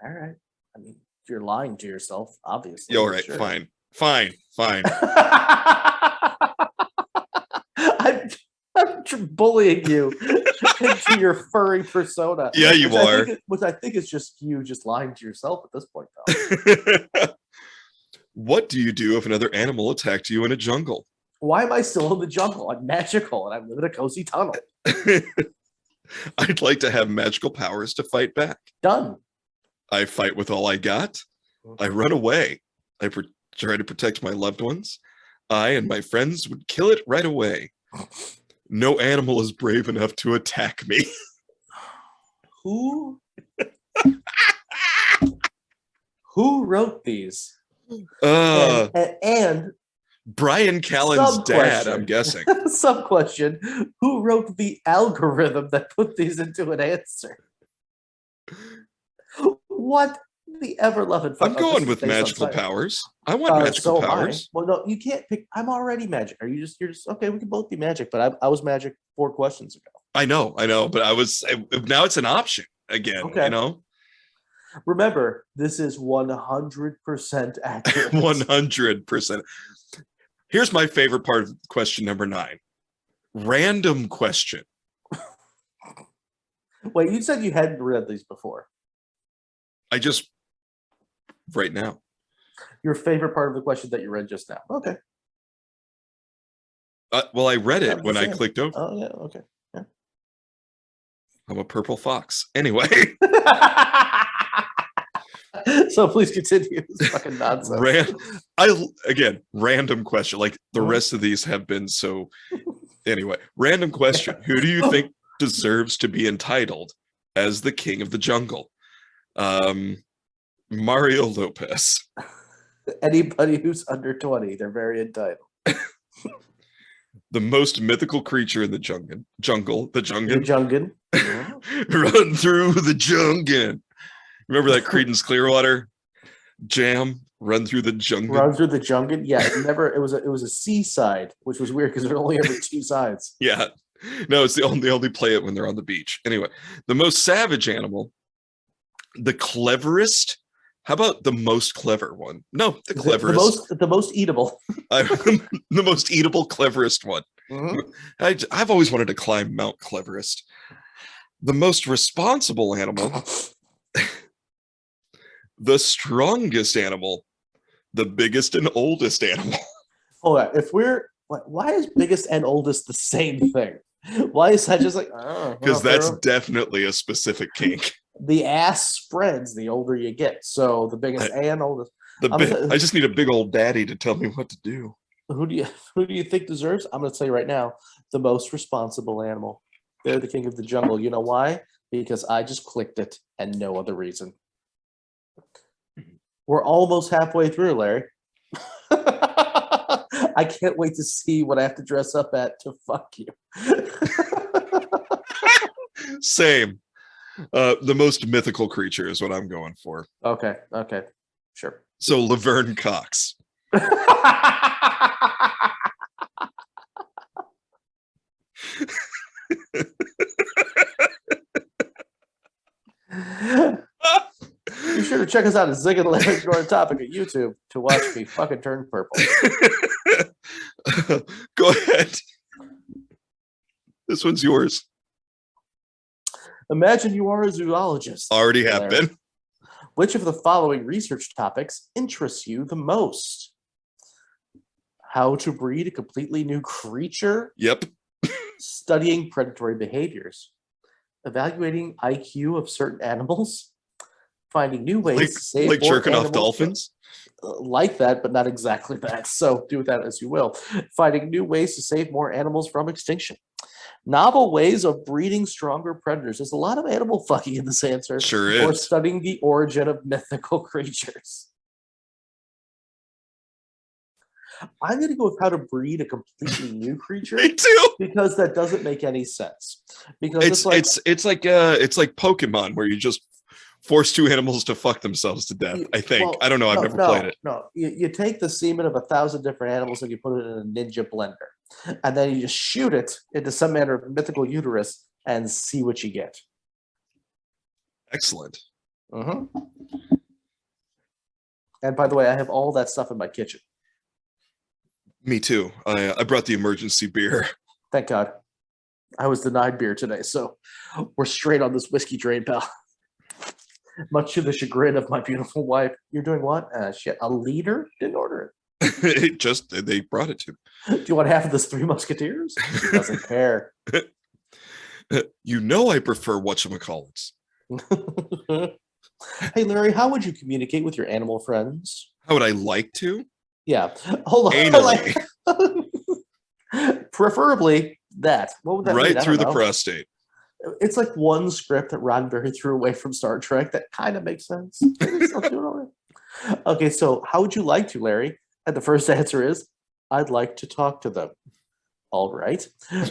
All right. I mean, you're lying to yourself, obviously. Yeah, all right, sure. fine. I'm bullying you into your furry persona. Yeah, you are. Which I think is just you just lying to yourself at this point, though. What do you do if another animal attacked you in a jungle? Why am I still in the jungle? I'm magical and I live in a cozy tunnel. I'd like to have magical powers to fight back. Done. I fight with all I got. I run away. I try to protect my loved ones. I and my friends would kill it right away. No animal is brave enough to attack me. Who wrote these? And Brian Callen's dad, I'm guessing. Some question. Who wrote the algorithm that put these into an answer? What the ever-loving fuck? I'm going with magical powers. I want magical powers. Well, no, you can't pick. I'm already magic. You're just okay. We can both be magic, but I was magic 4 questions ago. I know, but now it's an option again. Okay. You know. Remember, this is 100% accurate. 100%. Here's my favorite part of question number 9. Random question. Wait, you said you hadn't read these before. I just right now. Your favorite part of the question that you read just now. Okay. Well, I read it when I clicked over. Oh, yeah. Okay. Yeah. I'm a purple fox. Anyway. So please continue. This fucking nonsense. Random question. Like the rest of these have been so. Anyway, random question. Who do you think deserves to be entitled as the king of the jungle? Mario Lopez. Anybody who's under 20, they're very entitled. The most mythical creature in the jungle. The Jungan. Run through the Jungan. Remember that Creedence Clearwater jam? Run through the Jungan. Run through the Jungan. Yeah, never. It was a seaside, which was weird because there only ever 2 sides. Yeah, no, it's they only play it when they're on the beach. Anyway, the most savage animal, the cleverest. How about the most clever one? No, the cleverest. The most eatable. The most eatable, cleverest one. Mm-hmm. I've always wanted to climb Mount Cleverest. The most responsible animal. The strongest animal, the biggest and oldest animal. Hold on. Why is biggest and oldest the same thing? Why is that just like? Because that's definitely a specific kink. The ass spreads the older you get. So the biggest and oldest. I just need a big old daddy to tell me what to do. Who do you think deserves? I'm going to tell you right now, the most responsible animal. They're the king of the jungle. You know why? Because I just clicked it and no other reason. We're almost halfway through, Larry. I can't wait to see what I have to dress up at to fuck you. Same. The most mythical creature is what I'm going for. Okay. Sure. So Laverne Cox. Be sure to check us out at Zig and Larry's Growing Topic at YouTube to watch me fucking turn purple. Go ahead. This one's yours. Imagine you are a zoologist. Already have been. Which of the following research topics interests you the most? How to breed a completely new creature. Yep. Studying predatory behaviors. Evaluating IQ of certain animals. Finding new ways to save Like more jerking off animals dolphins. like that, but not exactly that. So do with that as you will. Finding new ways to save more animals from extinction. Novel ways of breeding stronger predators. There's a lot of animal fucking in this answer. Sure Or is. studying the origin of mythical creatures. I'm going to go with how to breed a completely new creature Me too. because that doesn't make any sense. Because It's it's like Pokemon where you just force two animals to fuck themselves to death. I think. well, I don't know. I've never played it. No, you take the semen of 1,000 different animals and you put it in a ninja blender, and then you just shoot it into some manner of mythical uterus and see what you get. Excellent. And by the way, I have all that stuff in my kitchen. Me too. I brought the emergency beer. Thank God. I was denied beer today, so we're straight on this whiskey drain, pal. Much to the chagrin of my beautiful wife. You're doing what? Shit, a liter? Didn't order It they brought it to me. it. Do you want half of this Three Musketeers? She doesn't care. You know I prefer whatchamacallits. Hey, Larry, how would you communicate with your animal friends? How would I like to? Yeah. Hold on. Anally. Preferably that. What would that mean? Right I through don't the know. prostate. It's like one script that Roddenberry threw away from Star Trek that kind of makes sense. Maybe it's not doing all right. Okay, so how would you like to, Larry? And the first answer is, I'd like to talk to them. All right.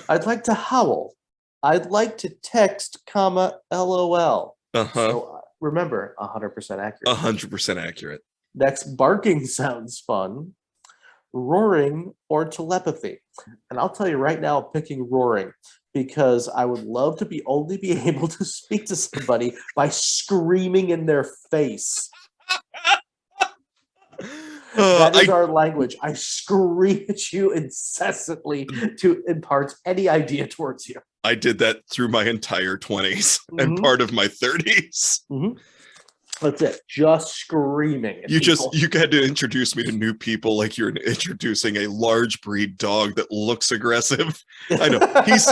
I'd like to howl. I'd like to text, comma, LOL. Uh-huh. So remember, 100% accurate. 100% accurate. Next, barking sounds fun. Roaring or telepathy. And I'll tell you right now, I'm picking roaring because I would love to be able to speak to somebody by screaming in their face. That is our language. I scream at you incessantly to impart any idea towards you. I did that through my entire 20s and part of my 30s. That's it. Just screaming. You had to introduce me to new people like you're introducing a large breed dog that looks aggressive. I know. He's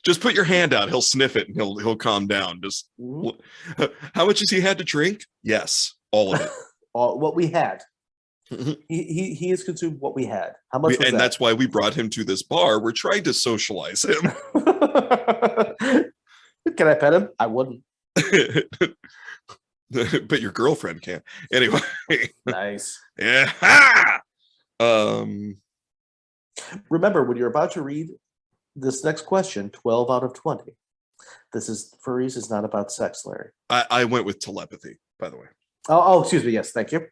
just put your hand out. He'll sniff it and he'll calm down. Just how much has he had to drink? Yes, all of it. What we had. He has consumed what we had. How much was that? That's why we brought him to this bar. We're trying to socialize him. Can I pet him? I wouldn't. But your girlfriend can. Anyway. Nice. Yeah. Remember, when you're about to read this next question, 12 out of 20. This is Furries is not about sex, Larry. I went with telepathy, by the way. Oh, excuse me. Yes, thank you.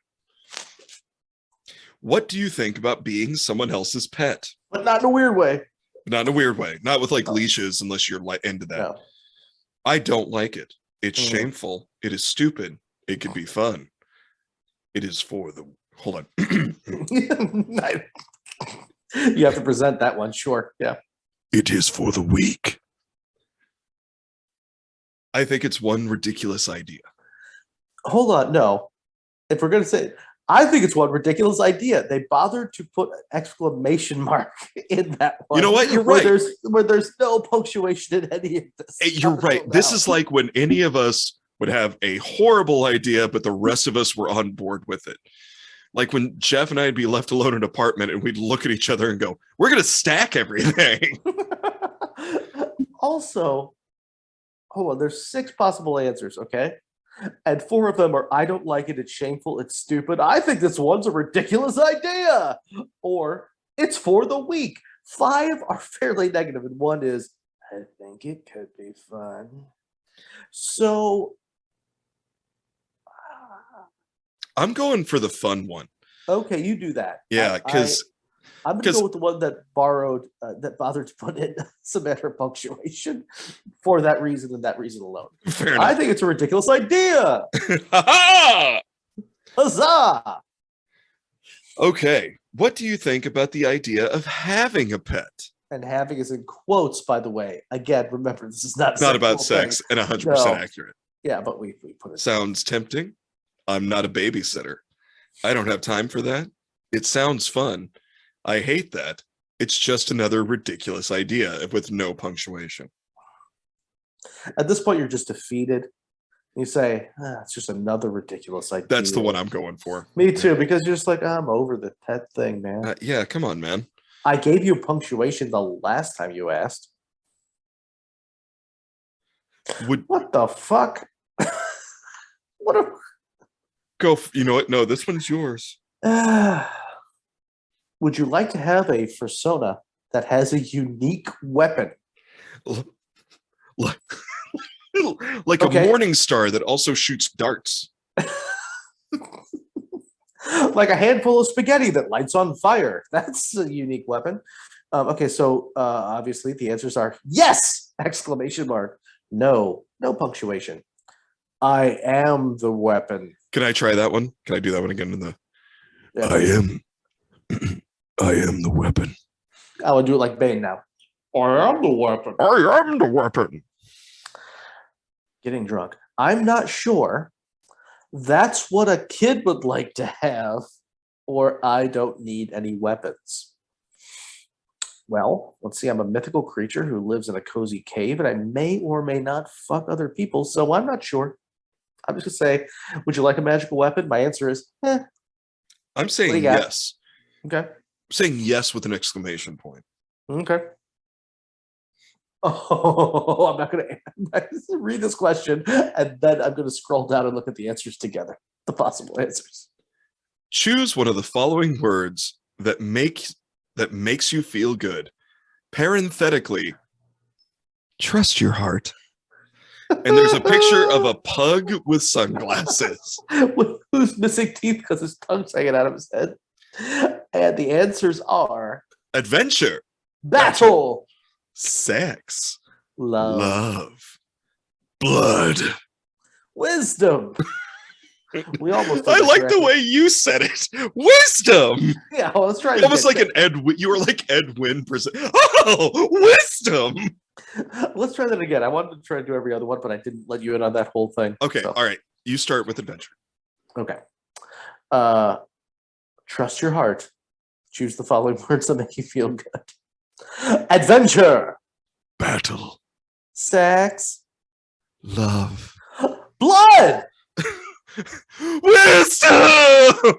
What do you think about being someone else's pet? But not in a weird way. Not in a weird way. Not with like leashes, unless you're into that. No. I don't like it. It's shameful. It is stupid. It could be fun. It is for the... Hold on. You have to present that one. Sure. Yeah. It is for the weak. I think it's one ridiculous idea. Hold on. No. If we're going to say... I think it's one ridiculous idea. They bothered to put an exclamation mark in that one. You know what? You're right. Where there's no punctuation in any of this. You're right. This is like when any of us would have a horrible idea, but the rest of us were on board with it. Like when Jeff and I'd be left alone in an apartment and we'd look at each other and go, we're going to stack everything. Also, hold on. There's 6 possible answers, okay? And 4 of them are, I don't like it, it's shameful, it's stupid. I think this one's a ridiculous idea. Or, it's for the weak. 5 are fairly negative, and 1 is, I think it could be fun. So... I'm going for the fun one. Okay, you do that. Yeah, because... I'm going to go with the one that that bothered to put in some extra punctuation for that reason and that reason alone. Fair enough. I think it's a ridiculous idea. Huzzah! Okay, what do you think about the idea of having a pet? And having is in quotes, by the way. Again, remember, this is not about sex and 100% accurate. Yeah, but we put it. Sounds tempting. I'm not a babysitter. I don't have time for that. It sounds fun. I hate that. It's just another ridiculous idea with no punctuation. At this point, you're just defeated. You say, it's just another ridiculous idea. That's the one I'm going for. Me too, because you're just like, I'm over the pet thing, man. Yeah, come on, man. I gave you punctuation the last time you asked. What the fuck? What a... You know what? No, this one's yours. Would you like to have a Fursona that has a unique weapon? Like a morning star that also shoots darts. Like a handful of spaghetti that lights on fire. That's a unique weapon. Okay, so obviously the answers are yes! Exclamation mark. No, no punctuation. I am the weapon. Can I try that one? Can I do that one again in the Yeah. I am the weapon. I would do it like Bane now. I am the weapon. I am the weapon. Getting drunk. I'm not sure. That's what a kid would like to have, or I don't need any weapons. Well, let's see. I'm a mythical creature who lives in a cozy cave, and I may or may not fuck other people, so I'm not sure. I'm just going to say, would you like a magical weapon? My answer is, I'm saying yes. Okay. I'm saying yes with an exclamation point. Okay. Oh, I'm not going to read this question, and then I'm going to scroll down and look at the answers together, the possible answers. Choose one of the following words that makes you feel good. Parenthetically, trust your heart. And there's a picture of a pug with sunglasses. Who's missing teeth because his tongue's hanging out of his head. And the answers are... Adventure. Battle. Sex. Love. Blood. Wisdom. We almost... I like the way you said it. Wisdom. Yeah, well, let's try. Almost like an Edwin. You were like Edwin. Oh, wisdom. Let's try that again. I wanted to try to do every other one, but I didn't let you in on that whole thing. Okay, so. All right. You start with adventure. Okay. Trust your heart. Choose the following words that make you feel good. Adventure. Battle. Sex. Love. Blood. Wisdom.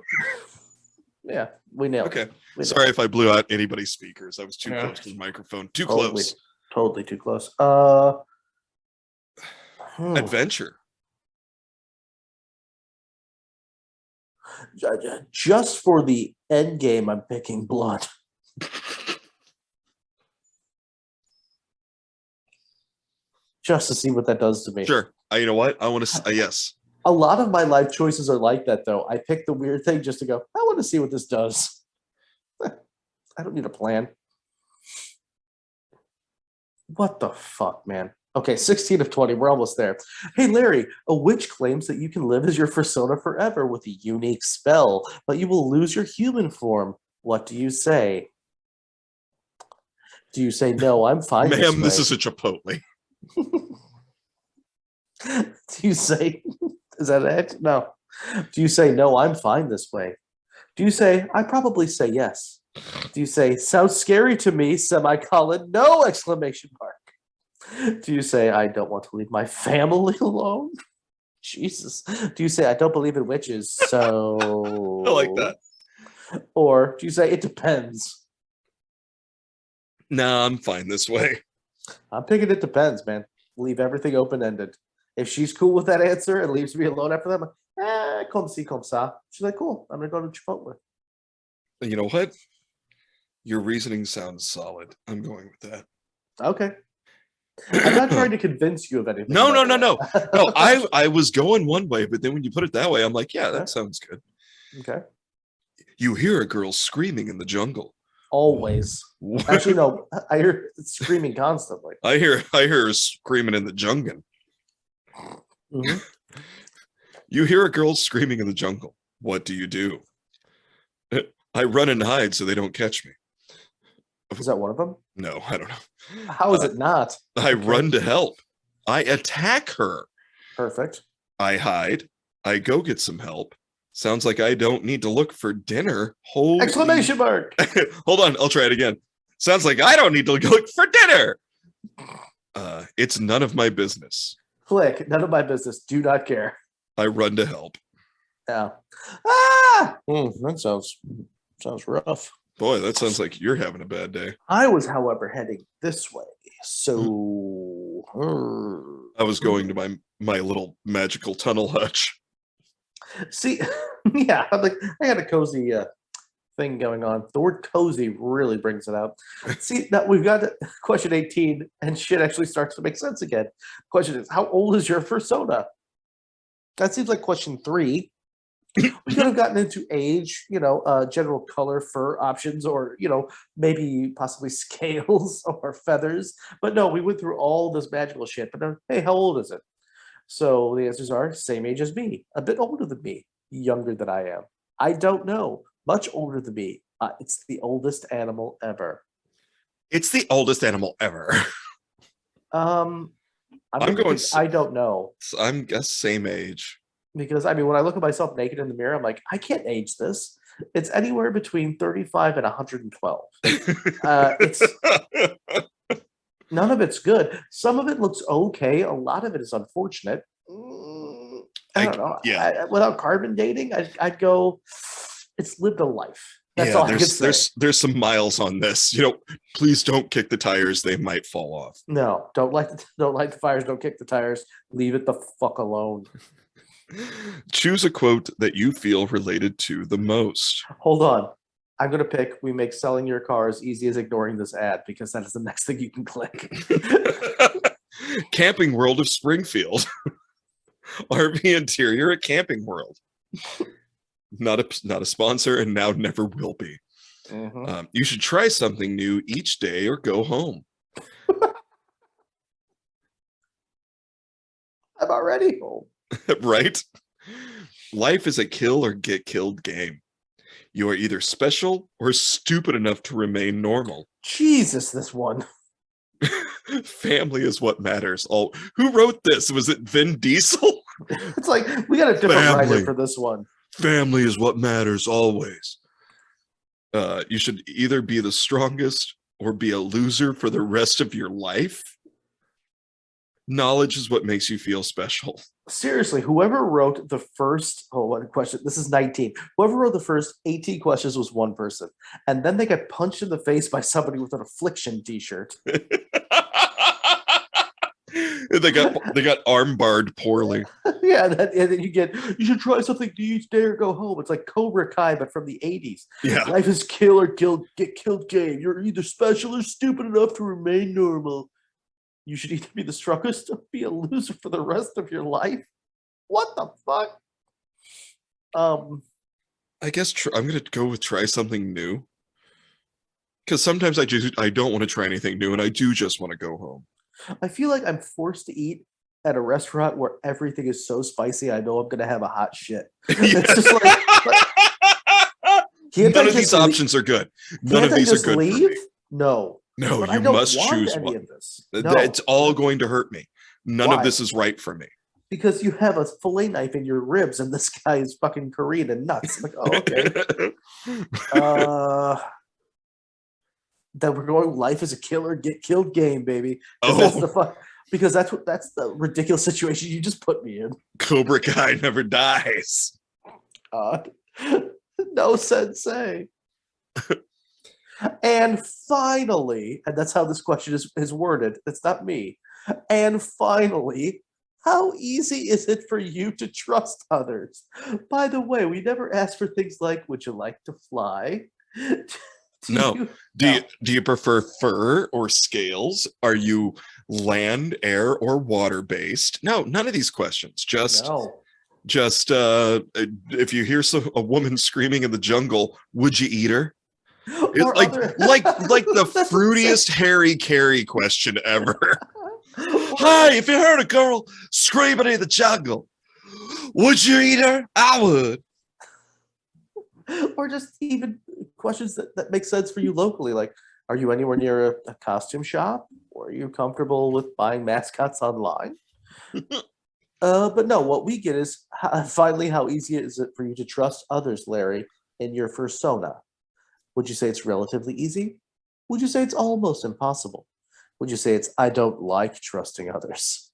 Yeah, we nailed it. Okay. Sorry if I blew out anybody's speakers. I was too close to the microphone. Too close. Totally too close. Adventure. Just for the end game, I'm picking blood. Just to see what that does to me. Sure. You know what? I want to say yes. A lot of my life choices are like that, though. I pick the weird thing just to go, I want to see what this does. I don't need a plan. What the fuck, man? Okay, 16 of 20. We're almost there. Hey, Larry, a witch claims that you can live as your Fursona forever with a unique spell, but you will lose your human form. What do you say? Do you say, no, I'm fine? Ma'am, this is a Chipotle. Do you say, is that it? No. Do you say, no, I'm fine this way? Do you say, I probably say yes? Do you say, sounds scary to me, semicolon, no, exclamation mark? Do you say, I don't want to leave my family alone? Jesus. Do you say, I don't believe in witches, so... I like that. Or do you say, it depends? Nah, I'm fine this way. I'm picking it depends, man. Leave everything open-ended. If she's cool with that answer and leaves me alone after that, I'm like, comme si, comme ça. She's like, cool, I'm going to go to Chipotle. And you know what? Your reasoning sounds solid. I'm going with that. Okay. I'm not trying to convince you of anything. No. No, I was going one way, but then when you put it that way, I'm like, yeah, that sounds good. Okay. You hear a girl screaming in the jungle. Always. Actually, no. I hear screaming constantly. I hear her screaming in the jungle. Mm-hmm. You hear a girl screaming in the jungle. What do? I run and hide so they don't catch me. Is that one of them? No, I don't know. How is it not? I run to help. I attack her. Perfect. I hide. I go get some help. Sounds like I don't need to look for dinner. Holy... Exclamation mark. Hold on, I'll try it again. Sounds like I don't need to look for dinner. It's none of my business. Click. None of my business. Do not care. I run to help. Yeah. That sounds rough. Boy, that sounds like you're having a bad day. I was, however, heading this way. So I was going to my little magical tunnel hutch. see, yeah, I'm like I got a cozy thing going on. The word cozy really brings it out. See, now we've got question 18, and shit actually starts to make sense again. Question is, how old is your Fursona? That seems like question 3. We could have gotten into age, general color, fur options, or maybe possibly scales or feathers. But no, we went through all this magical shit. But hey, how old is it? So the answers are same age as me, a bit older than me, younger than I am. I don't know, much older than me. It's the oldest animal ever. It's the oldest animal ever. I'm going. I don't know. I'm guess same age. Because when I look at myself naked in the mirror, I'm like, I can't age this. It's anywhere between 35 and 112. It's none of it's good. Some of it looks okay. A lot of it is unfortunate. I don't know. Yeah. Without carbon dating, I'd go. It's lived a life. That's all I can say. There's some miles on this. Please don't kick the tires; they might fall off. No, don't light the fires. Don't kick the tires. Leave it the fuck alone. Choose a quote that you feel related to the most. Hold on. I'm going to pick, we make selling your car as easy as ignoring this ad, because that is the next thing you can click. Camping World of Springfield. RV interior at Camping World. Not a sponsor, and now never will be. Mm-hmm. You should try something new each day or go home. I'm already home. Right? Life is a kill or get killed game. You are either special or stupid enough to remain normal. Jesus, this one. Family is what matters. Who wrote this? Was it Vin Diesel? It's like, we got a different writer for this one. Family is what matters always. You should either be the strongest or be a loser for the rest of your life. Knowledge is what makes you feel special. Seriously, whoever wrote the first question, this is 19. Whoever wrote the first 18 questions was one person. And then they got punched in the face by somebody with an affliction t-shirt. They got arm barred poorly. Yeah, and then you should try something new each day or go home. It's like Cobra Kai, but from the 80s. Yeah. Life is kill or get killed game. You're either special or stupid enough to remain normal. You should either be the strongest or be a loser for the rest of your life. What the fuck? I guess I'm gonna go with try something new, because sometimes I don't want to try anything new, and I do just want to go home. I feel like I'm forced to eat at a restaurant where everything is so spicy. I know I'm gonna have a hot shit. It's just like none of these options are good. None of these are good for me. No. No, but you must choose one. It's all going to hurt me. None of this is right for me. Because you have a fillet knife in your ribs, and this guy is fucking Korean and nuts. I'm like, oh, okay. That we're going. Life is a kill or get killed game, baby. That's the ridiculous situation you just put me in. Cobra Kai never dies. No sensei. And finally, and that's how this question is worded. It's not me. And finally, how easy is it for you to trust others? By the way, we never asked for things like, would you like to fly? Do you prefer fur or scales? Are you land, air, or water based? No, none of these questions. Just if you hear a woman screaming in the jungle, would you eat her? It's like the fruitiest Harry Carey question ever. Hi, if you heard a girl screaming in the jungle, would you eat her? I would. Or just even questions that make sense for you locally, like, are you anywhere near a costume shop? Or are you comfortable with buying mascots online? But no, what we get is finally how easy is it for you to trust others, Larry, in your fursona? Would you say it's relatively easy? Would you say it's almost impossible? Would you say it's I don't like trusting others?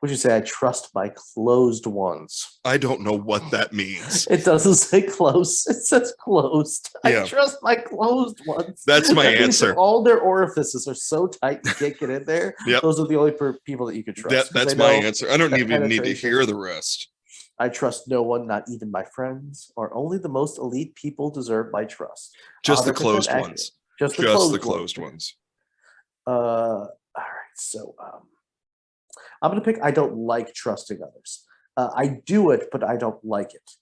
Would you say I trust my closed ones? I don't know what that means. It doesn't say close. It says closed. Yeah. I trust my closed ones. That's my That means that answer. all their orifices are so tight you can't get in there. Yep. Those are the only people that you can trust. 'cause That's they my know answer. I don't that even need to penetration- hear the rest. I trust no one, not even my friends, or only the most elite people deserve my trust. Just the 100% closed accurate. ones. Just the Just closed the ones. closed ones. All right, so I'm gonna pick. I don't like trusting others. I do it, but I don't like it.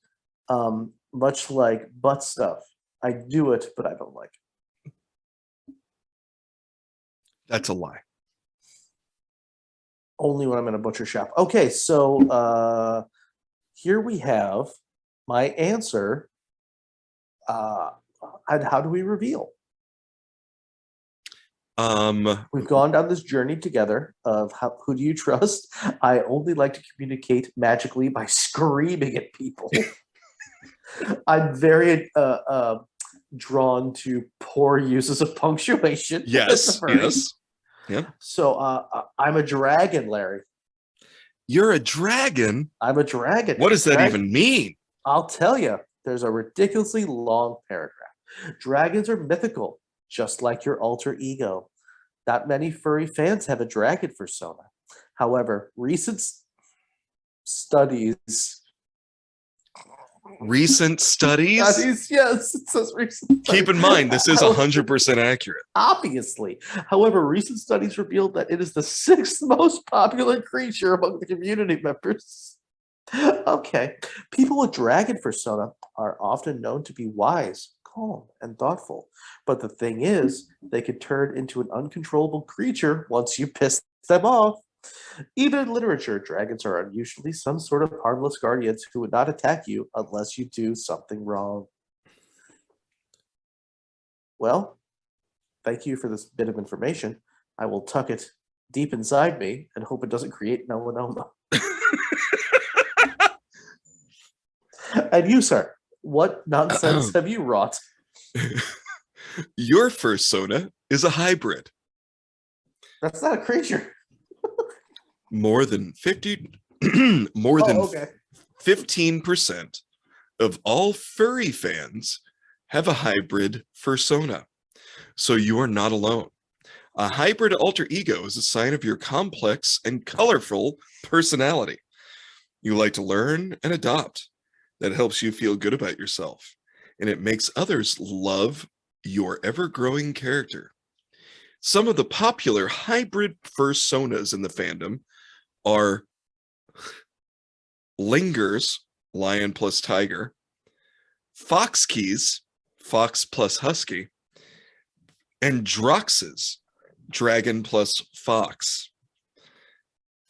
Much like butt stuff, I do it, but I don't like it. That's a lie. Only when I'm in a butcher shop. Okay, so here we have my answer. And how do we reveal? We've gone down this journey together of who do you trust? I only like to communicate magically by screaming at people. I'm very drawn to poor uses of punctuation. Yes, yes. Yeah. So I'm a dragon, Larry. You're a dragon? I'm a dragon. What does that even mean? I'll tell you. There's a ridiculously long paragraph. Dragons are mythical, just like your alter ego. Not many furry fans have a dragon fursona. However, recent studies. Recent studies? Yes, it says recent studies. Keep in mind, this is 100% accurate. Obviously. However, recent studies revealed that it is the 6th most popular creature among the community members. Okay. People with dragon fursona are often known to be wise, calm, and thoughtful. But the thing is, they can turn into an uncontrollable creature once you piss them off. Even in literature, dragons are unusually some sort of harmless guardians who would not attack you unless you do something wrong. Well, thank you for this bit of information. I will tuck it deep inside me and hope it doesn't create melanoma. And you, sir, what nonsense have you wrought? Your fursona is a hybrid. That's not a creature. More than 15% of all furry fans have a hybrid fursona. So you are not alone. A hybrid alter ego is a sign of your complex and colorful personality. You like to learn and adopt. That helps you feel good about yourself, and it makes others love your ever-growing character. Some of the popular hybrid fursonas in the fandom are Lingers, lion plus tiger, Foxkeys, fox plus husky, and Droxes, dragon plus fox.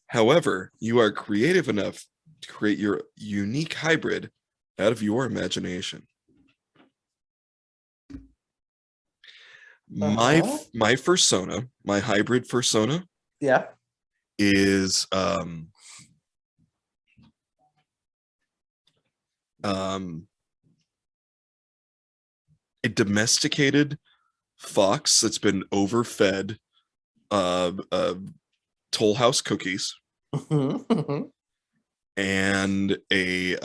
However, you are creative enough to create your unique hybrid out of your imagination. My fursona, my hybrid fursona, Yeah. is a domesticated fox that's been overfed Toll House cookies and a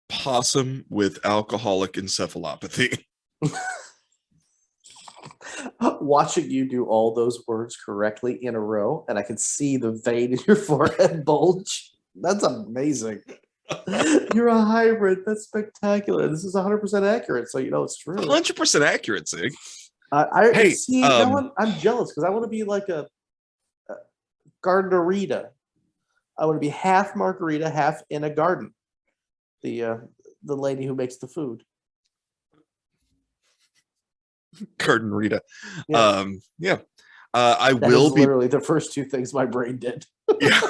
possum with alcoholic encephalopathy. Watching you do all those words correctly in a row, and I can see the vein in your forehead bulge. That's amazing. You're a hybrid. That's spectacular. This is 100% accurate, so you know it's true. 100% accurate, Zig. I see. Now I'm jealous because I want to be like a gardenerita. I want to be half margarita, half in a garden. The lady who makes the food. Garden Rita. Yeah. I That will is be literally the first two things my brain did. yeah.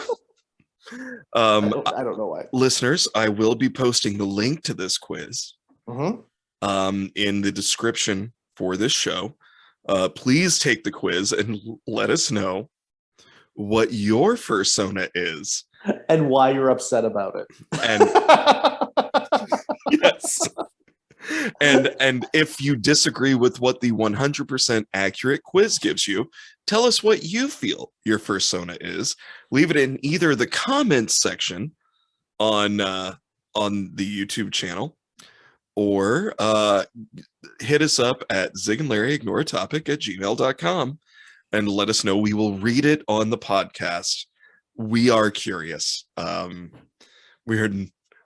I don't know why. Listeners, I will be posting the link to this quiz in the description for this show. Please take the quiz and let us know what your fursona is. And why you're upset about it. And yes. And if you disagree with what the 100% accurate quiz gives you, tell us what you feel your fursona is. Leave it in either the comments section on the YouTube channel, or hit us up at zigandlarryignore-a-topic@gmail.com and let us know. We will read it on the podcast. We are curious. We're,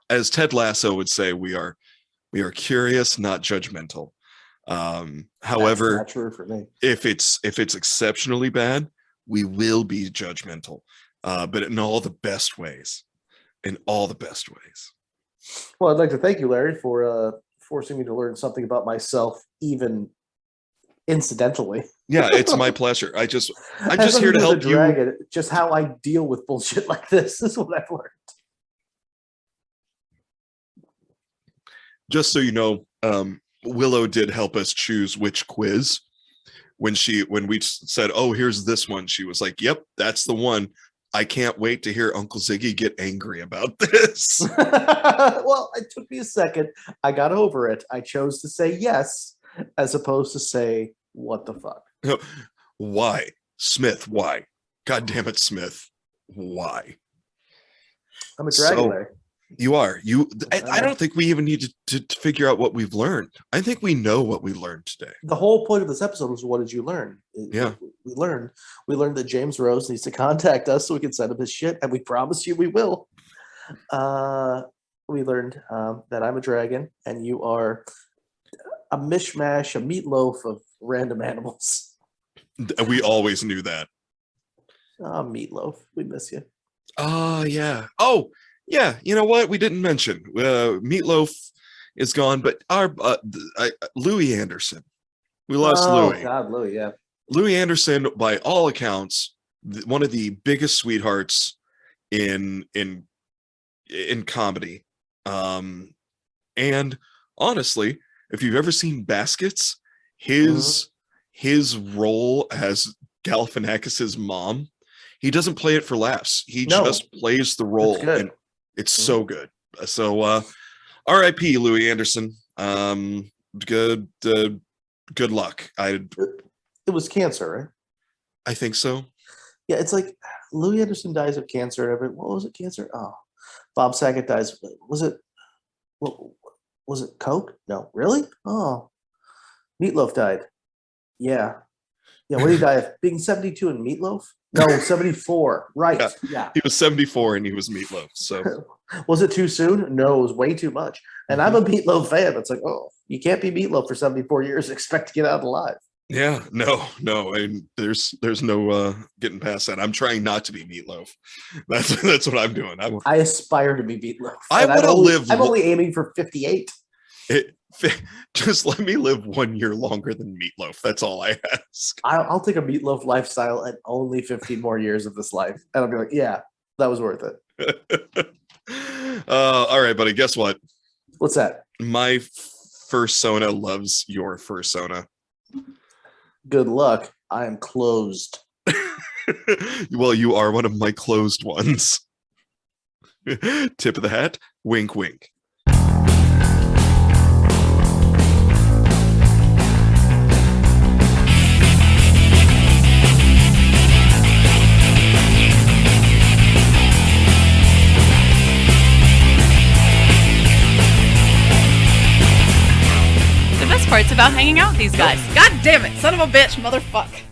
as Ted Lasso would say, we are curious, not judgmental. However, that's not true for me. if it's exceptionally bad, we will be judgmental, but in all the best ways. In all the best ways. Well, I'd like to thank you, Larry, for forcing me to learn something about myself, even incidentally. Yeah, it's my pleasure. I'm just here to help you. Just how I deal with bullshit like this is what I've learned. Just so you know, Willow did help us choose which quiz. When we said, "Oh, here's this one," she was like, "Yep, that's the one. I can't wait to hear Uncle Ziggy get angry about this." Well, it took me a second. I got over it. I chose to say yes, as opposed to say, "What the fuck?" Why, Smith? Why? God damn it, Smith! Why? I'm a dragon, Larry. You are. I don't think we even need to figure out what we've learned. I think we know what we learned today. The whole point of this episode was, what did you learn? Yeah. We learned that James Rose needs to contact us so we can send him his shit, and we promise you we will. We learned that I'm a dragon, and you are a mishmash, a meatloaf of random animals. We always knew that. Oh, Meatloaf. We miss you. Yeah. Oh, yeah. You know what? We didn't mention Meatloaf is gone, but our Louie Anderson. We lost Louie. Oh God, Louie. Yeah. Louie Anderson, by all accounts, one of the biggest sweethearts in comedy. And honestly, if you've ever seen Baskets, his role as Galifianakis's mom, he doesn't play it for laughs. He just plays the role, and it's so good. So, R.I.P. Louie Anderson. Good luck. It was cancer, right? I think so. Yeah, it's like Louie Anderson dies of cancer. What was it? Cancer? Oh, Bob Saget dies. Was it? Was it Coke? No, really? Oh, Meatloaf died. Yeah. What did he die of? Being 72 and Meatloaf? No, 74. Right. Yeah. He was 74 and he was Meatloaf. So was it too soon? No, it was way too much. And I'm a Meatloaf fan. It's like, oh, you can't be Meatloaf for 74 years and expect to get out alive. Yeah, no. There's no getting past that. I'm trying not to be Meatloaf. That's what I'm doing. I aspire to be Meatloaf. I want to live. I'm only aiming for 58. Just let me live 1 year longer than Meatloaf. That's all I ask. I'll take a Meatloaf lifestyle and only 15 more years of this life, and I'll be like, yeah, that was worth it. All right, buddy. Guess what? What's that? My fursona loves your fursona. Good luck. I am closed. Well, you are one of my closed ones. Tip of the hat. Wink, wink. The best part's about hanging out with these guys. God damn it, son of a bitch, motherfucker.